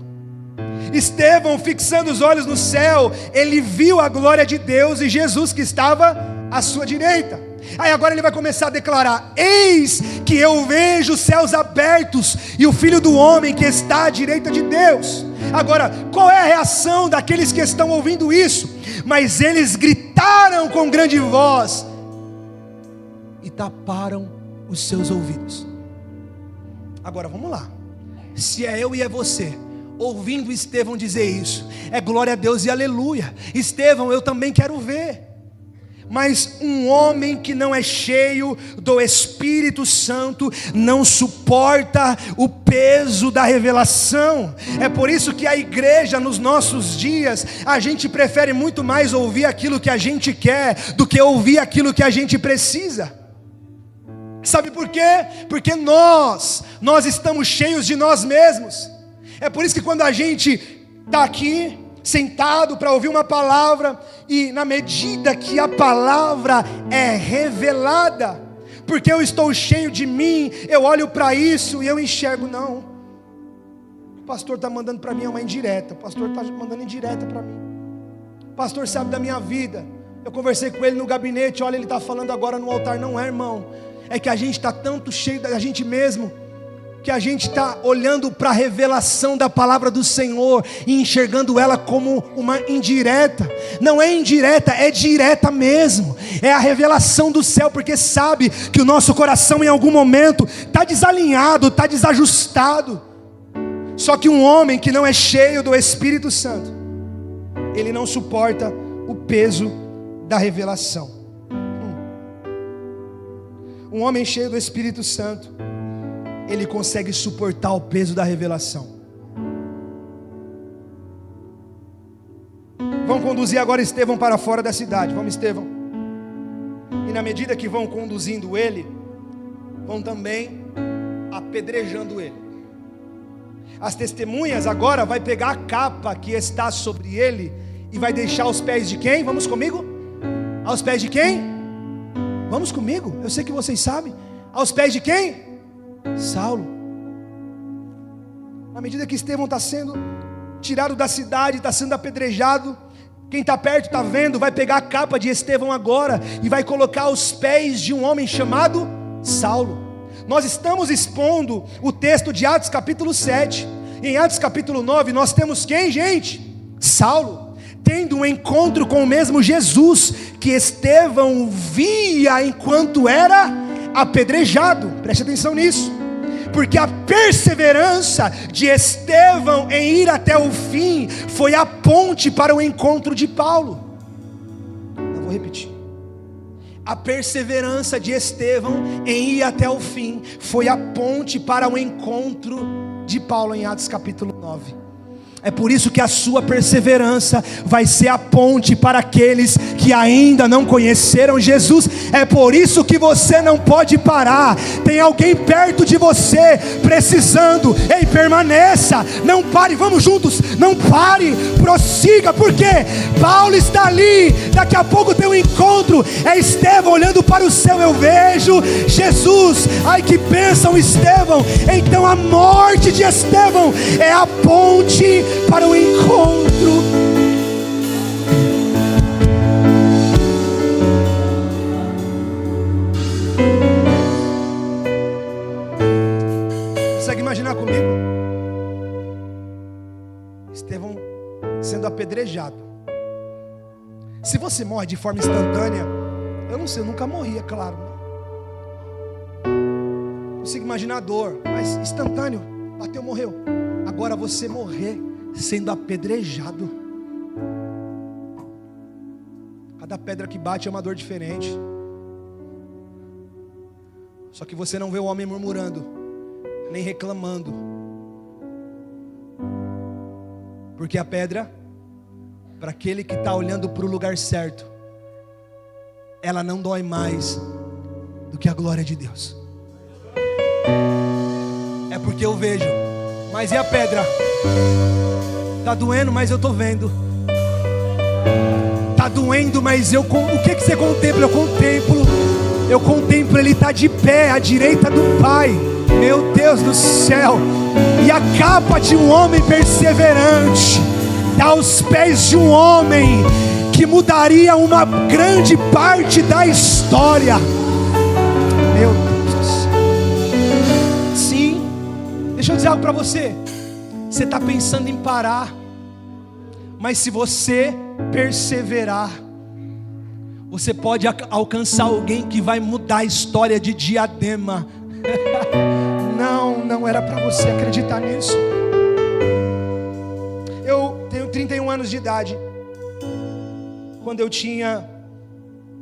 Estevão, fixando os olhos no céu, ele viu a glória de Deus e Jesus que estava à sua direita. Aí agora ele vai começar a declarar: eis que eu vejo os céus abertos e o Filho do Homem que está à direita de Deus. Agora, qual é a reação daqueles que estão ouvindo isso? Mas eles gritaram com grande voz e taparam os seus ouvidos. Agora vamos lá. Se é eu e é você ouvindo Estevão dizer isso, é glória a Deus e aleluia. Estevão, eu também quero ver. Mas um homem que não é cheio do Espírito Santo não suporta o peso da revelação. É por isso que a igreja nos nossos dias, a gente prefere muito mais ouvir aquilo que a gente quer do que ouvir aquilo que a gente precisa. Sabe por quê? Porque nós estamos cheios de nós mesmos. É por isso que quando a gente está aqui sentado para ouvir uma palavra, e na medida que a palavra é revelada, porque eu estou cheio de mim, eu olho para isso e eu enxergo: não, o pastor está mandando para mim uma indireta, o pastor está mandando indireta para mim, o pastor sabe da minha vida, eu conversei com ele no gabinete, olha, ele está falando agora no altar. Não é, irmão, é que a gente está tanto cheio da gente mesmo, que a gente está olhando para a revelação da palavra do Senhor e enxergando ela como uma indireta. Não é indireta, é direta mesmo. É a revelação do céu, porque sabe que o nosso coração em algum momento está desalinhado, está desajustado. Só que um homem que não é cheio do Espírito Santo, ele não suporta o peso da revelação. Um homem cheio do Espírito Santo, ele consegue suportar o peso da revelação. Vão conduzir agora Estevão para fora da cidade. Vamos, Estevão. E na medida que vão conduzindo ele, vão também apedrejando ele. As testemunhas agora vai pegar a capa que está sobre ele e vai deixar aos pés de quem? Vamos comigo? Aos pés de quem? Vamos comigo? Eu sei que vocês sabem. Aos pés de quem? Saulo. À medida que Estevão está sendo tirado da cidade, está sendo apedrejado, quem está perto está vendo, vai pegar a capa de Estevão agora e vai colocar aos pés de um homem chamado Saulo. Nós estamos expondo o texto de Atos capítulo 7. Em Atos capítulo 9 nós temos quem, gente? Saulo, tendo um encontro com o mesmo Jesus que Estevão via enquanto era apedrejado. Preste atenção nisso, porque a perseverança de Estevão em ir até o fim foi a ponte para o encontro de Paulo. Eu vou repetir. A perseverança de Estevão em ir até o fim foi a ponte para o encontro de Paulo em Atos capítulo 9. É por isso que a sua perseverança vai ser a ponte para aqueles que ainda não conheceram Jesus. É por isso que você não pode parar. Tem alguém perto de você precisando. Ei, permaneça, não pare, vamos juntos, não pare, prossiga, porque Paulo está ali, daqui a pouco tem um encontro. É Estevão olhando para o céu, eu vejo Jesus. Ai, que bênção, Estevão. Então a morte de Estevão é a ponte para o encontro. Consegue imaginar comigo? Estevão sendo apedrejado. Se você morre de forma instantânea, eu não sei, eu nunca morri, é claro. Consigo imaginar a dor, mas instantâneo, bateu, morreu. Agora você morrer sendo apedrejado. Cada pedra que bate é uma dor diferente. Só que você não vê o homem murmurando, nem reclamando, porque a pedra, para aquele que está olhando para o lugar certo, ela não dói mais do que a glória de Deus. É porque eu vejo. Mas e a pedra? Está doendo, mas eu estou vendo. Está doendo, mas o que você contempla? Eu contemplo Ele está de pé à direita do Pai. Meu Deus do céu. E a capa de um homem perseverante está aos pés de um homem que mudaria uma grande parte da história. Meu Deus do céu. Sim, deixa eu dizer algo para você. Você está pensando em parar, mas se você perseverar, você pode alcançar alguém que vai mudar a história de Diadema. Não era para você acreditar nisso. Eu tenho 31 anos de idade. Quando eu tinha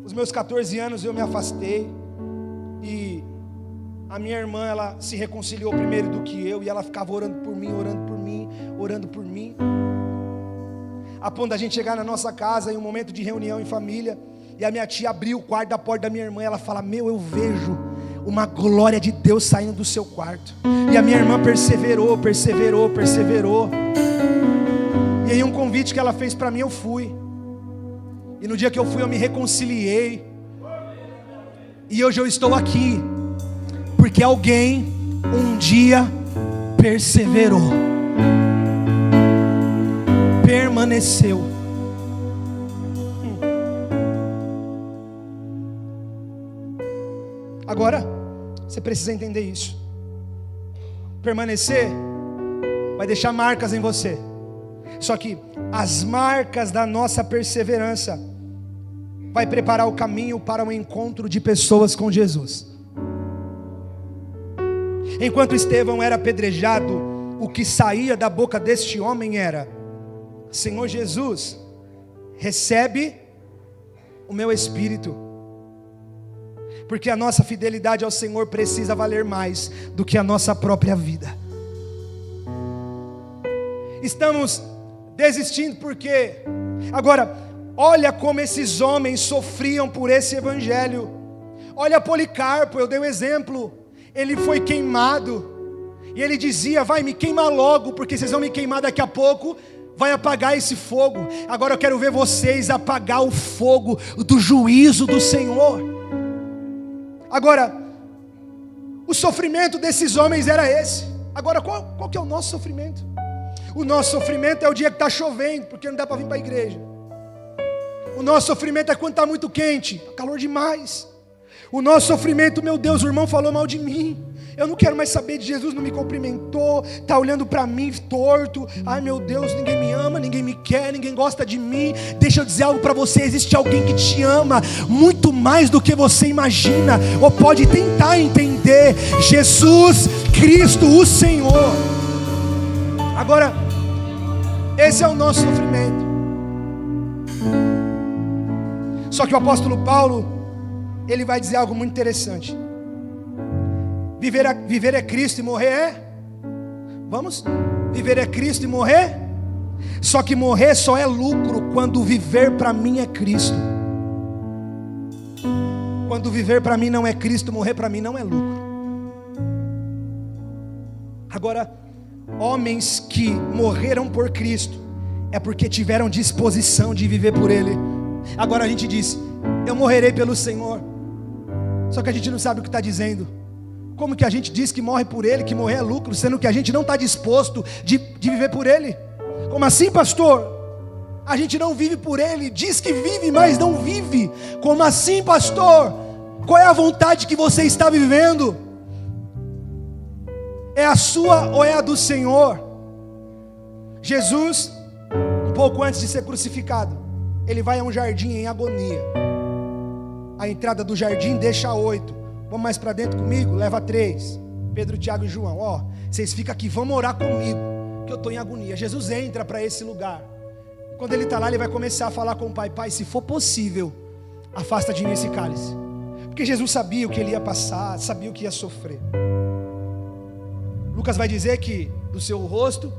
os meus 14 anos, eu me afastei. E a minha irmã, ela se reconciliou primeiro do que eu. E ela ficava orando por mim. A ponto da gente chegar na nossa casa em um momento de reunião em família, e a minha tia abriu o quarto da porta da minha irmã, e ela fala: meu, eu vejo uma glória de Deus saindo do seu quarto. E a minha irmã perseverou. E aí um convite que ela fez para mim, eu fui. E no dia que eu fui, eu me reconciliei. E hoje eu estou aqui porque alguém um dia perseverou, permaneceu. Agora você precisa entender isso. permanecer, vai deixar marcas em você. Só que as marcas da nossa perseverança vai preparar o caminho para um encontro de pessoas com Jesus. Enquanto Estevão era apedrejado, o que saía da boca deste homem era: Senhor Jesus, recebe o meu espírito. Porque a nossa fidelidade ao Senhor precisa valer mais do que a nossa própria vida. Estamos desistindo porque agora, olha como esses homens sofriam por esse evangelho. Olha Policarpo, eu dei o exemplo. Ele foi queimado e ele dizia: vai, me queima logo, porque vocês vão me queimar daqui a pouco, vai apagar esse fogo. Agora eu quero ver vocês apagar o fogo do juízo do Senhor. Agora, o sofrimento desses homens era esse. Agora, qual que é o nosso sofrimento? O nosso sofrimento é o dia que está chovendo, porque não dá para vir para a igreja. O nosso sofrimento é quando está muito quente, calor demais. O nosso sofrimento, meu Deus, o irmão falou mal de mim, eu não quero mais saber de Jesus, não me cumprimentou, está olhando para mim torto. Ai meu Deus, ninguém me ama, ninguém me quer, ninguém gosta de mim. Deixa eu dizer algo para você: existe alguém que te ama muito mais do que você imagina, ou pode tentar entender. Jesus Cristo, o Senhor. Agora, esse é o nosso sofrimento. Só que o apóstolo Paulo, ele vai dizer algo muito interessante. Viver é Cristo e morrer é? Vamos? Viver é Cristo e morrer? Só que morrer só é lucro quando viver para mim é Cristo. Quando viver para mim não é Cristo, morrer para mim não é lucro. Agora, homens que morreram por Cristo é porque tiveram disposição de viver por Ele. Agora a gente diz: eu morrerei pelo Senhor. Só que a gente não sabe o que está dizendo. Como que a gente diz que morre por Ele, que morrer é lucro, sendo que a gente não está disposto de viver por Ele? Como assim, pastor? A gente não vive por Ele, diz que vive, mas não vive. Como assim, pastor? Qual é a vontade que você está vivendo? É a sua ou é a do Senhor? Jesus, um pouco antes de ser crucificado, Ele vai a um jardim em agonia. A entrada do jardim deixa 8. Vamos mais para dentro comigo? Leva 3. Pedro, Tiago e João. Ó, vocês ficam aqui, vamos orar comigo, que eu estou em agonia. Jesus entra para esse lugar. Quando ele está lá, ele vai começar a falar com o Pai: Pai, se for possível, afasta de mim esse cálice. Porque Jesus sabia o que ele ia passar, sabia o que ia sofrer. Lucas vai dizer que do seu rosto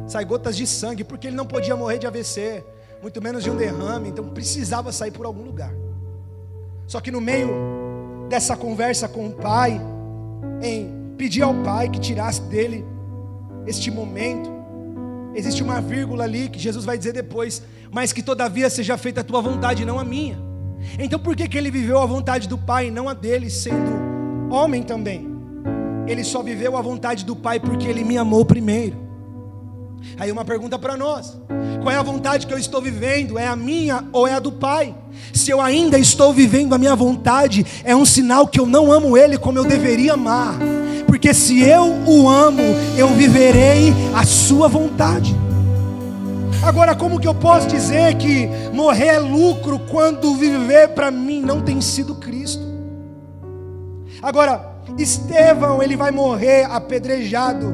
sai gotas de sangue, porque ele não podia morrer de AVC, muito menos de um derrame, então precisava sair por algum lugar. Só que no meio dessa conversa com o Pai, em pedir ao Pai que tirasse dele este momento, existe uma vírgula ali que Jesus vai dizer depois: mas que todavia seja feita a tua vontade, não a minha. Então por que ele viveu a vontade do Pai, não a dele, sendo homem também? Ele só viveu a vontade do Pai porque ele me amou primeiro. Aí uma pergunta para nós: qual é a vontade que eu estou vivendo? É a minha ou é a do Pai? Se eu ainda estou vivendo a minha vontade, é um sinal que eu não amo Ele como eu deveria amar. Porque se eu o amo, eu viverei a sua vontade. Agora, como que eu posso dizer que morrer é lucro quando viver para mim não tem sido Cristo? Agora, Estevão, ele vai morrer apedrejado.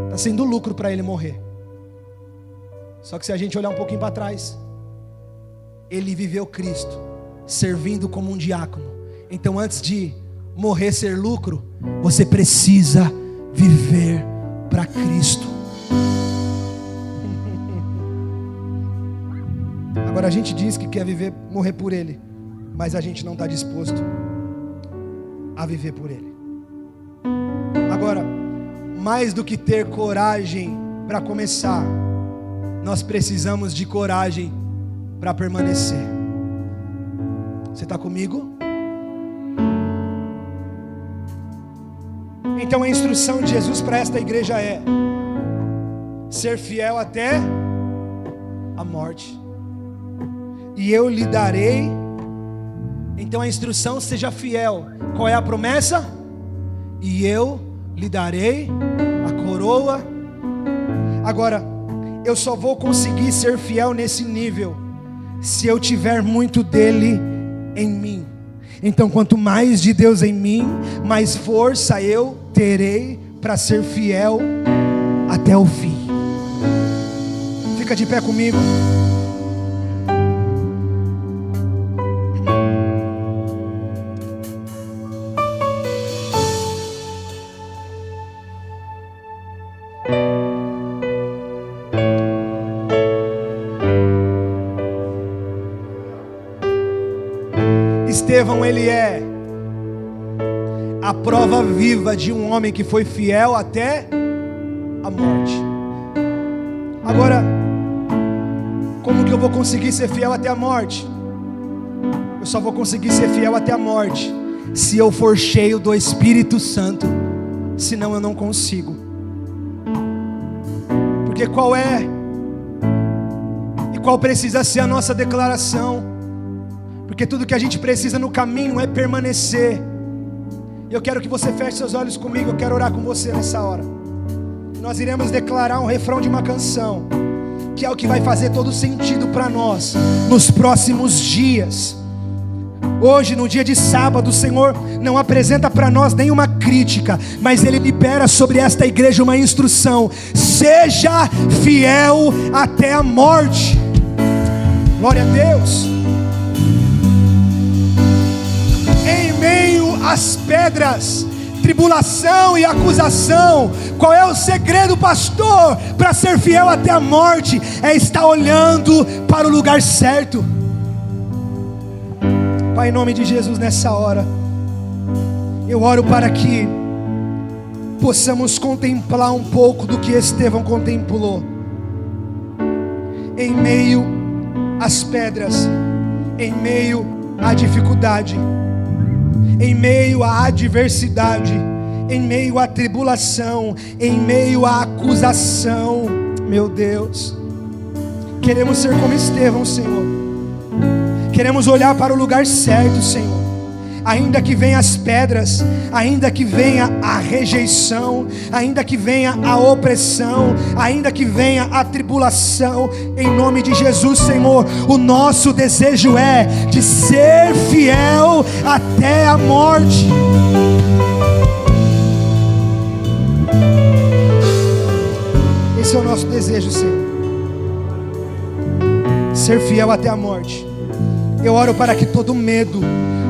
Está sendo lucro para ele morrer. Só que se a gente olhar um pouquinho para trás, ele viveu Cristo, servindo como um diácono. Então antes de morrer ser lucro, você precisa viver para Cristo. Agora a gente diz que quer viver, morrer por Ele, mas a gente não está disposto a viver por Ele. Agora, mais do que ter coragem para começar, nós precisamos de coragem para permanecer. Você está comigo? Então a instrução de Jesus para esta igreja é ser fiel até a morte, e eu lhe darei. Então a instrução: seja fiel. Qual é a promessa? E eu lhe darei a coroa. Agora, eu só vou conseguir ser fiel nesse nível se eu tiver muito dele em mim. Então, quanto mais de Deus em mim, mais força eu terei para ser fiel até o fim. Fica de pé comigo. Estevão, ele é a prova viva de um homem que foi fiel até a morte. Agora, como que eu vou conseguir ser fiel até a morte? Eu só vou conseguir ser fiel até a morte se eu for cheio do Espírito Santo. Senão eu não consigo. Porque qual é e qual precisa ser a nossa declaração? Porque tudo que a gente precisa no caminho é permanecer. E eu quero que você feche seus olhos comigo. Eu quero orar com você nessa hora. Nós iremos declarar um refrão de uma canção, que é o que vai fazer todo sentido para nós nos próximos dias. Hoje, no dia de sábado, o Senhor não apresenta para nós nenhuma crítica, mas Ele libera sobre esta igreja uma instrução: seja fiel até a morte. Glória a Deus. Em meio às pedras, tribulação e acusação, qual é o segredo, pastor, para ser fiel até a morte? É estar olhando para o lugar certo. Pai, em nome de Jesus, nessa hora eu oro para que possamos contemplar um pouco do que Estevão contemplou. Em meio às pedras, em meio à dificuldade, em meio à adversidade, em meio à tribulação, em meio à acusação, meu Deus, queremos ser como Estevão, Senhor. Queremos olhar para o lugar certo, Senhor. Ainda que venha as pedras, ainda que venha a rejeição, ainda que venha a opressão, ainda que venha a tribulação, em nome de Jesus, Senhor, o nosso desejo é de ser fiel até a morte. Esse é o nosso desejo, Senhor. Ser fiel até a morte. Eu oro para que todo medo,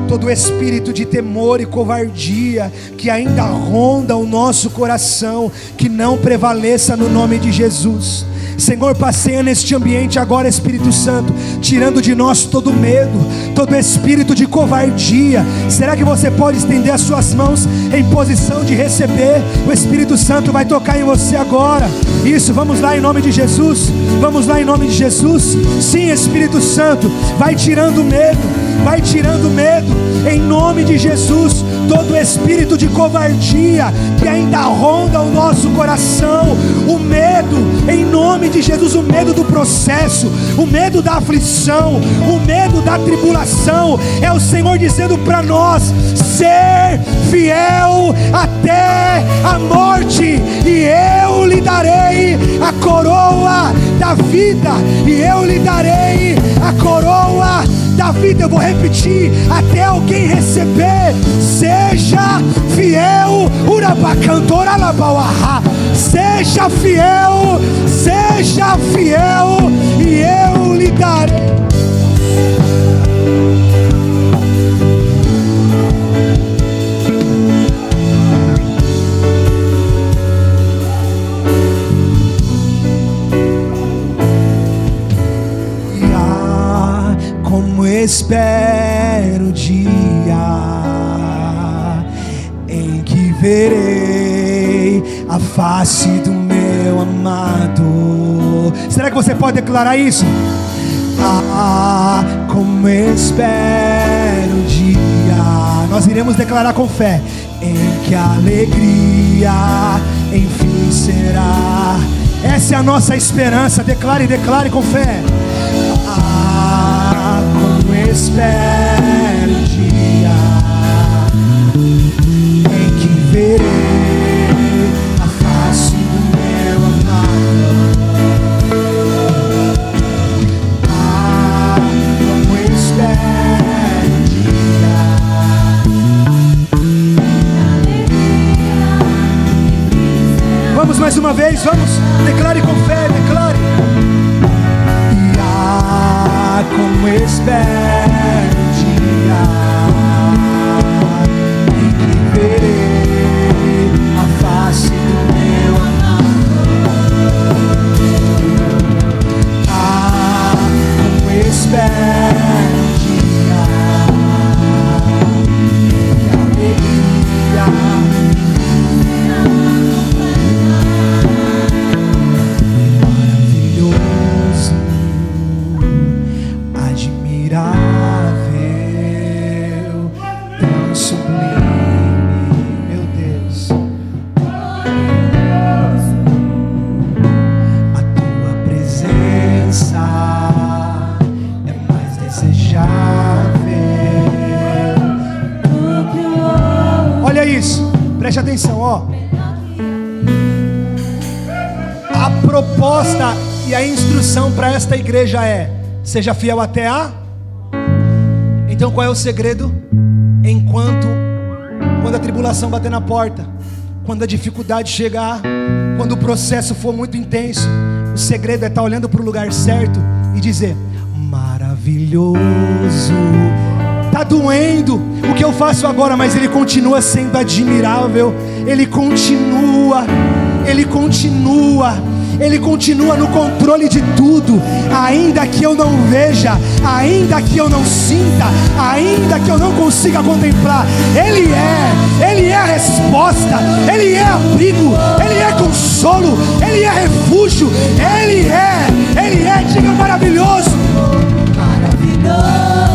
todo espírito de temor e covardia que ainda ronda o nosso coração, que não prevaleça no nome de Jesus. Senhor, passeia neste ambiente agora, Espírito Santo, tirando de nós todo medo, todo espírito de covardia. Será que você pode estender as suas mãos em posição de receber? O Espírito Santo vai tocar em você agora. Isso, vamos lá em nome de Jesus. Vamos lá em nome de Jesus. Sim, Espírito Santo, vai tirando medo, vai tirando medo, em nome de Jesus. Todo espírito de covardia que ainda ronda o nosso coração, o medo, em nome de Jesus, o medo do processo, o medo da aflição, o medo da tribulação, é o Senhor dizendo para nós: ser fiel até a morte, e eu lhe darei a coroa da vida, e eu lhe darei a coroa da vida. Eu vou repetir até alguém receber. Seja fiel, urabacantora labauahá. Seja fiel, e eu lhe darei. Como espero o dia em que verei a face do meu amado. Será que você pode declarar isso? Como espero o dia. Nós iremos declarar com fé em que a alegria enfim será. Essa é a nossa esperança. Declare com fé. Como espero o dia em que verei mais uma vez, vamos, declare com fé, declare. Como espero o dia em que verei a face do meu amado. Como espero o dia em que a alegria maravilhoso, admirável, tão sublime, meu Deus. A tua presença é mais desejável do que o ouro. Olha isso, preste atenção, ó. A proposta e a instrução para esta igreja é: seja fiel até a... Então qual é o segredo? Quando a tribulação bater na porta, quando a dificuldade chegar, quando o processo for muito intenso, o segredo é estar olhando para o lugar certo e dizer: maravilhoso. Está doendo o que eu faço agora, mas Ele continua sendo admirável. Ele continua no controle de tudo. Ainda que eu não veja, ainda que eu não sinta, ainda que eu não consiga contemplar, Ele é a resposta, Ele é abrigo, Ele é consolo, Ele é refúgio, Ele é, diga maravilhoso. Maravilhoso,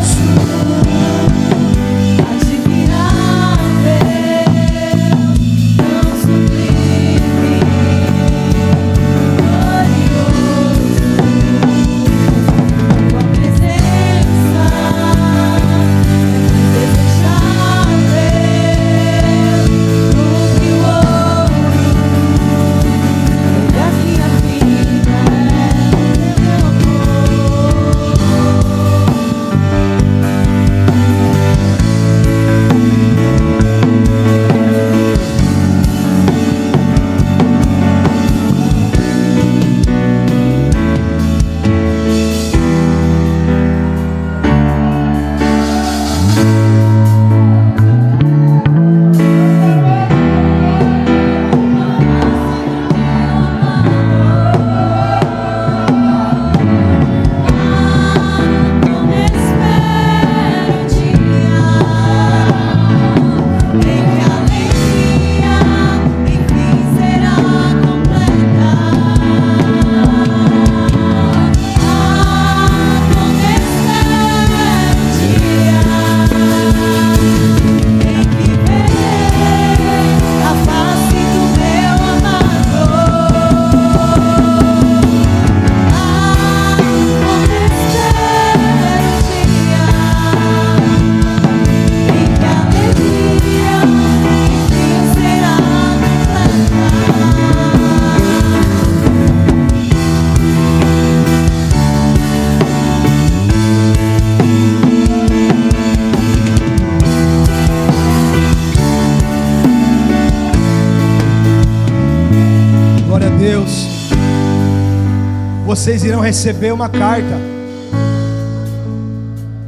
vocês irão receber uma carta,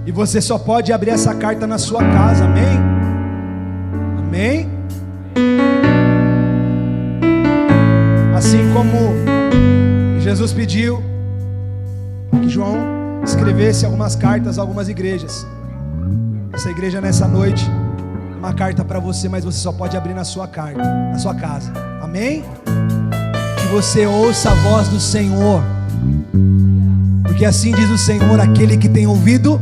e você só pode abrir essa carta na sua casa, amém? Amém? Assim como Jesus pediu que João escrevesse algumas cartas a algumas igrejas, essa igreja nessa noite, uma carta para você, mas você só pode abrir na sua casa, amém? Que você ouça a voz do Senhor, porque assim diz o Senhor: aquele que tem ouvido,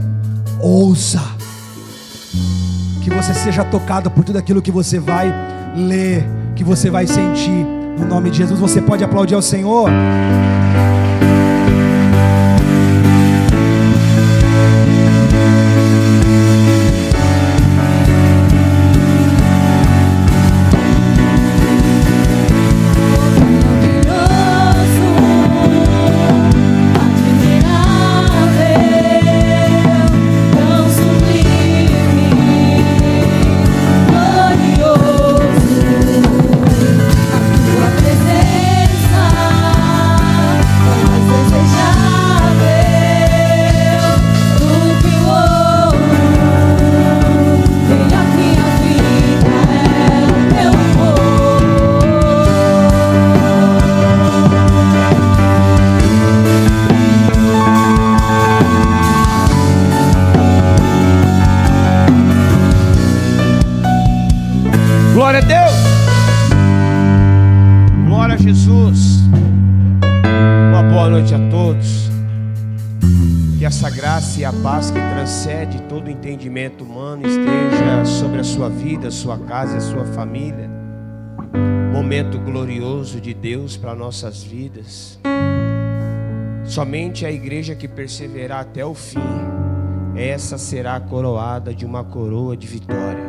ouça. Que você seja tocado por tudo aquilo que você vai ler, que você vai sentir, no nome de Jesus. Você pode aplaudir ao Senhor? Presença Jesus. Uma boa noite a todos. Que essa graça e a paz que transcende todo entendimento humano esteja sobre a sua vida, a sua casa e a sua família. Momento glorioso de Deus para nossas vidas. Somente a igreja que perseverar até o fim, essa será coroada de uma coroa de vitória.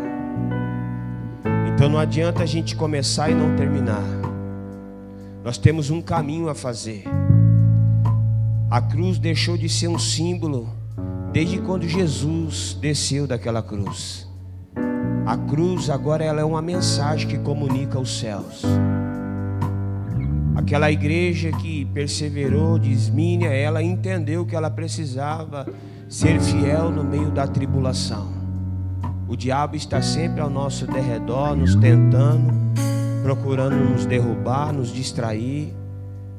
Então não adianta a gente começar e não terminar. Nós temos um caminho a fazer. A cruz deixou de ser um símbolo desde quando Jesus desceu daquela cruz. A cruz agora ela é uma mensagem que comunica os céus. Aquela igreja que perseverou de Esmínia, ela entendeu que ela precisava ser fiel no meio da tribulação. O diabo está sempre ao nosso derredor, nos tentando, procurando nos derrubar, nos distrair.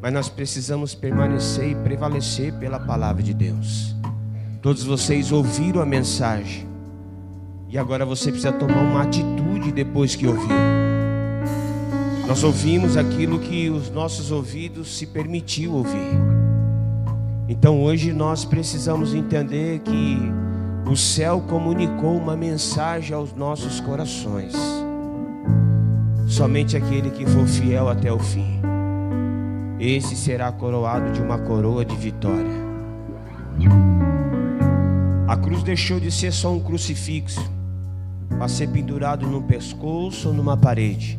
Mas nós precisamos permanecer e prevalecer pela palavra de Deus. Todos vocês ouviram a mensagem. E agora você precisa tomar uma atitude depois que ouviu. Nós ouvimos aquilo que os nossos ouvidos se permitiu ouvir. Então hoje nós precisamos entender que o céu comunicou uma mensagem aos nossos corações. Somente aquele que for fiel até o fim, esse será coroado de uma coroa de vitória. A cruz deixou de ser só um crucifixo para ser pendurado num pescoço ou numa parede.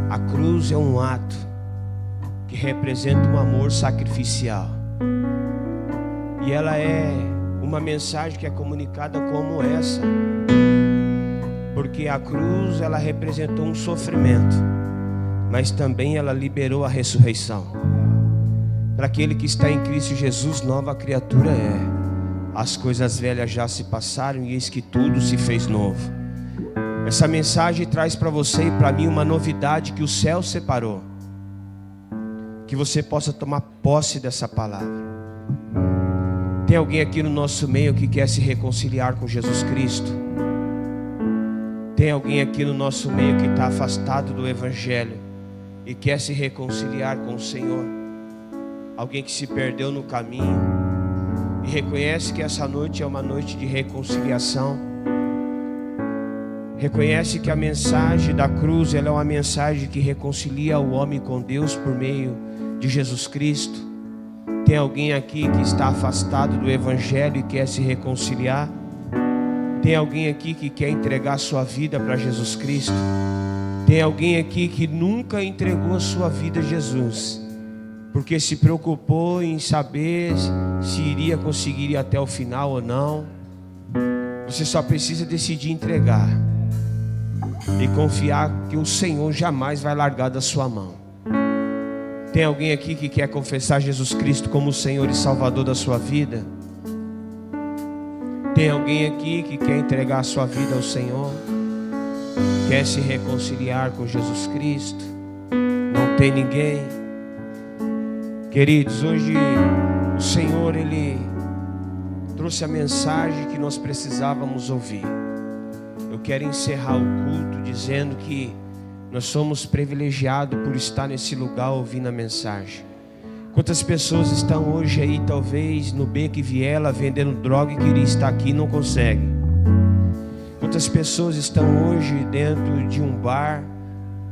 A cruz é um ato que representa um amor sacrificial. E ela é uma mensagem que é comunicada como essa, porque a cruz ela representou um sofrimento, mas também ela liberou a ressurreição. Para aquele que está em Cristo Jesus, nova criatura é. As coisas velhas já se passaram e eis que tudo se fez novo. Essa mensagem traz para você e para mim uma novidade que o céu separou. Que você possa tomar posse dessa palavra. Tem alguém aqui no nosso meio que quer se reconciliar com Jesus Cristo? Tem alguém aqui no nosso meio que está afastado do Evangelho e quer se reconciliar com o Senhor? Alguém que se perdeu no caminho e reconhece que essa noite é uma noite de reconciliação. Reconhece que a mensagem da cruz ela é uma mensagem que reconcilia o homem com Deus por meio de Jesus Cristo. Tem alguém aqui que está afastado do Evangelho e quer se reconciliar? Tem alguém aqui que quer entregar sua vida para Jesus Cristo? Tem alguém aqui que nunca entregou a sua vida a Jesus, porque se preocupou em saber se iria conseguir ir até o final ou não? Você só precisa decidir entregar e confiar que o Senhor jamais vai largar da sua mão. Tem alguém aqui que quer confessar Jesus Cristo como o Senhor e Salvador da sua vida? Tem alguém aqui que quer entregar a sua vida ao Senhor? Quer se reconciliar com Jesus Cristo? Não tem ninguém? Queridos, hoje o Senhor Ele trouxe a mensagem que nós precisávamos ouvir. Eu quero encerrar o culto dizendo que nós somos privilegiados por estar nesse lugar ouvindo a mensagem. Quantas pessoas estão hoje aí, talvez no beco e viela, vendendo droga e queria estar aqui e não consegue? Quantas pessoas estão hoje dentro de um bar,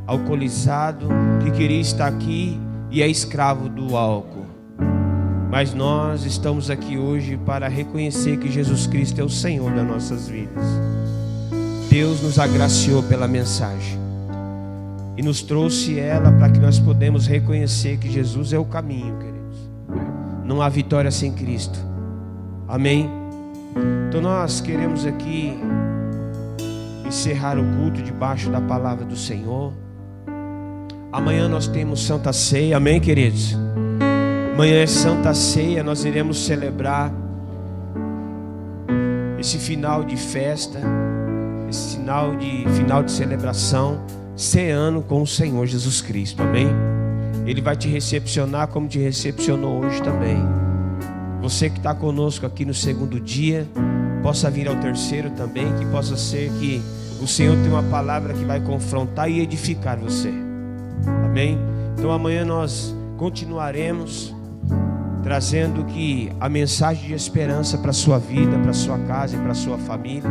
alcoolizado, que queria estar aqui e é escravo do álcool? Mas nós estamos aqui hoje para reconhecer que Jesus Cristo é o Senhor das nossas vidas. Deus nos agraciou pela mensagem e nos trouxe ela para que nós podemos reconhecer que Jesus é o caminho, queridos. Não há vitória sem Cristo. Amém? Então nós queremos aqui encerrar o culto debaixo da palavra do Senhor. Amanhã nós temos Santa Ceia, amém, queridos? Amanhã é Santa Ceia, nós iremos celebrar esse final de festa, esse final de celebração, ceando com o Senhor Jesus Cristo, amém? Ele vai te recepcionar como te recepcionou hoje também. Você que está conosco aqui no segundo dia, possa vir ao terceiro também, que possa ser que o Senhor tenha uma palavra que vai confrontar e edificar você, amém? Então amanhã nós continuaremos trazendo que a mensagem de esperança para a sua vida, para a sua casa e para a sua família.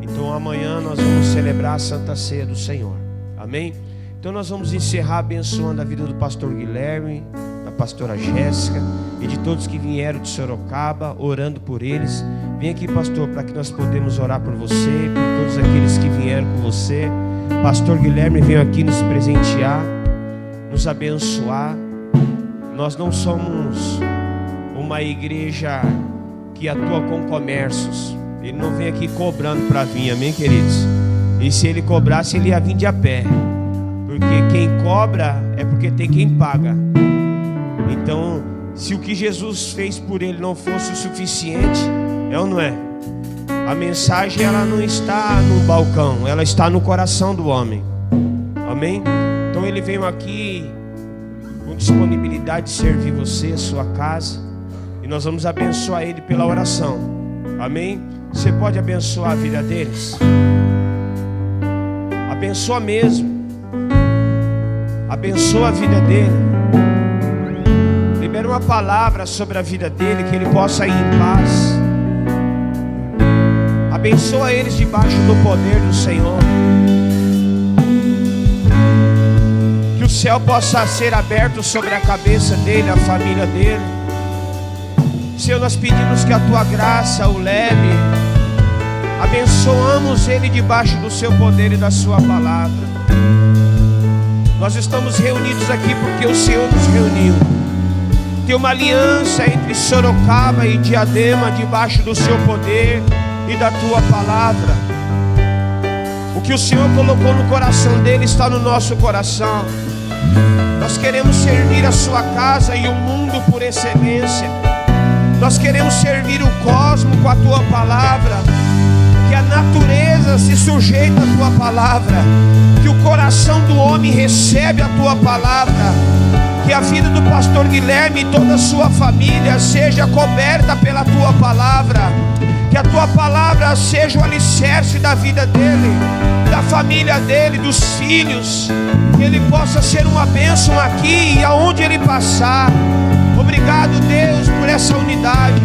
Então amanhã nós vamos celebrar a Santa Ceia do Senhor. Amém? Então nós vamos encerrar abençoando a vida do pastor Guilherme, da pastora Jéssica e de todos que vieram de Sorocaba, orando por eles. Vem aqui, pastor, para que nós podemos orar por você, por todos aqueles que vieram com você. Pastor Guilherme veio aqui nos presentear, nos abençoar. Nós não somos uma igreja que atua com comércios. Ele não vem aqui cobrando para vir, amém, queridos? E se ele cobrasse, ele ia vir de a pé. Porque quem cobra é porque tem quem paga. Então, se o que Jesus fez por ele não fosse o suficiente, é ou não é? A mensagem, ela não está no balcão, ela está no coração do homem. Amém? Então ele veio aqui com disponibilidade de servir você, sua casa, e nós vamos abençoar ele pela oração. Amém? Você pode abençoar a vida deles? Abençoa mesmo. Abençoa a vida dele. Libera uma palavra sobre a vida dele, que ele possa ir em paz. Abençoa eles debaixo do poder do Senhor. Que o céu possa ser aberto sobre a cabeça dele, a família dele. Senhor, nós pedimos que a tua graça o leve. Abençoamos ele debaixo do seu poder e da sua palavra. Nós estamos reunidos aqui porque o Senhor nos reuniu. Tem uma aliança entre Sorocaba e Diadema debaixo do seu poder e da tua palavra. O que o Senhor colocou no coração dele está no nosso coração. Nós queremos servir a sua casa e o mundo por excelência. Nós queremos servir o cosmos com a tua palavra. Que a natureza se sujeita à tua palavra. Que o coração do homem recebe a tua palavra. Que a vida do pastor Guilherme e toda a sua família seja coberta pela tua palavra. Que a tua palavra seja o alicerce da vida dele, da família dele, dos filhos. Que ele possa ser uma bênção aqui e aonde ele passar. Obrigado, Deus, por essa unidade.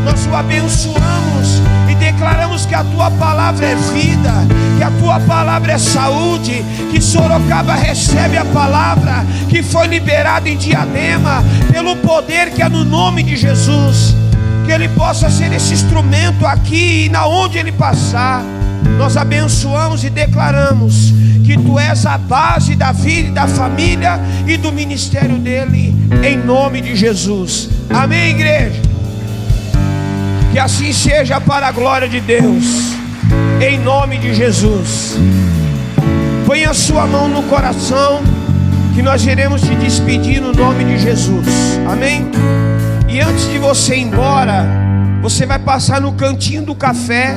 Nós o abençoamos e declaramos que a tua palavra é vida, que a tua palavra é saúde, que Sorocaba recebe a palavra que foi liberada em Diadema pelo poder que é no nome de Jesus. Que ele possa ser esse instrumento aqui e na onde ele passar. Nós abençoamos e declaramos que tu és a base da vida, da família e do ministério dele, em nome de Jesus. Amém, igreja? Que assim seja para a glória de Deus, em nome de Jesus. Põe a sua mão no coração, que nós iremos te despedir no nome de Jesus. Amém? E antes de você ir embora, você vai passar no cantinho do café,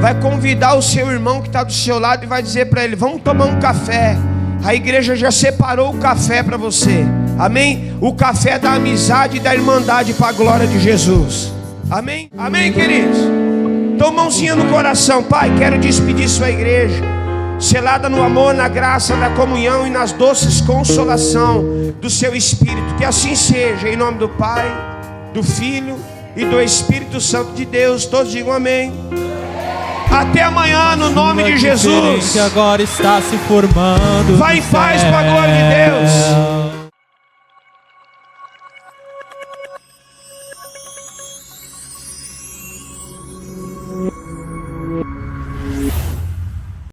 vai convidar o seu irmão que está do seu lado e vai dizer para ele: vamos tomar um café. A igreja já separou o café para você. Amém? O café da amizade e da irmandade para a glória de Jesus. Amém? Amém, queridos? Então, mãozinha no coração. Pai, quero despedir sua igreja, selada no amor, na graça, na comunhão e nas doces consolação do seu Espírito. Que assim seja, em nome do Pai, do Filho e do Espírito Santo de Deus. Todos digam amém. Até amanhã, no nome de Jesus. Que agora está se formando. Vai em paz para a glória de Deus.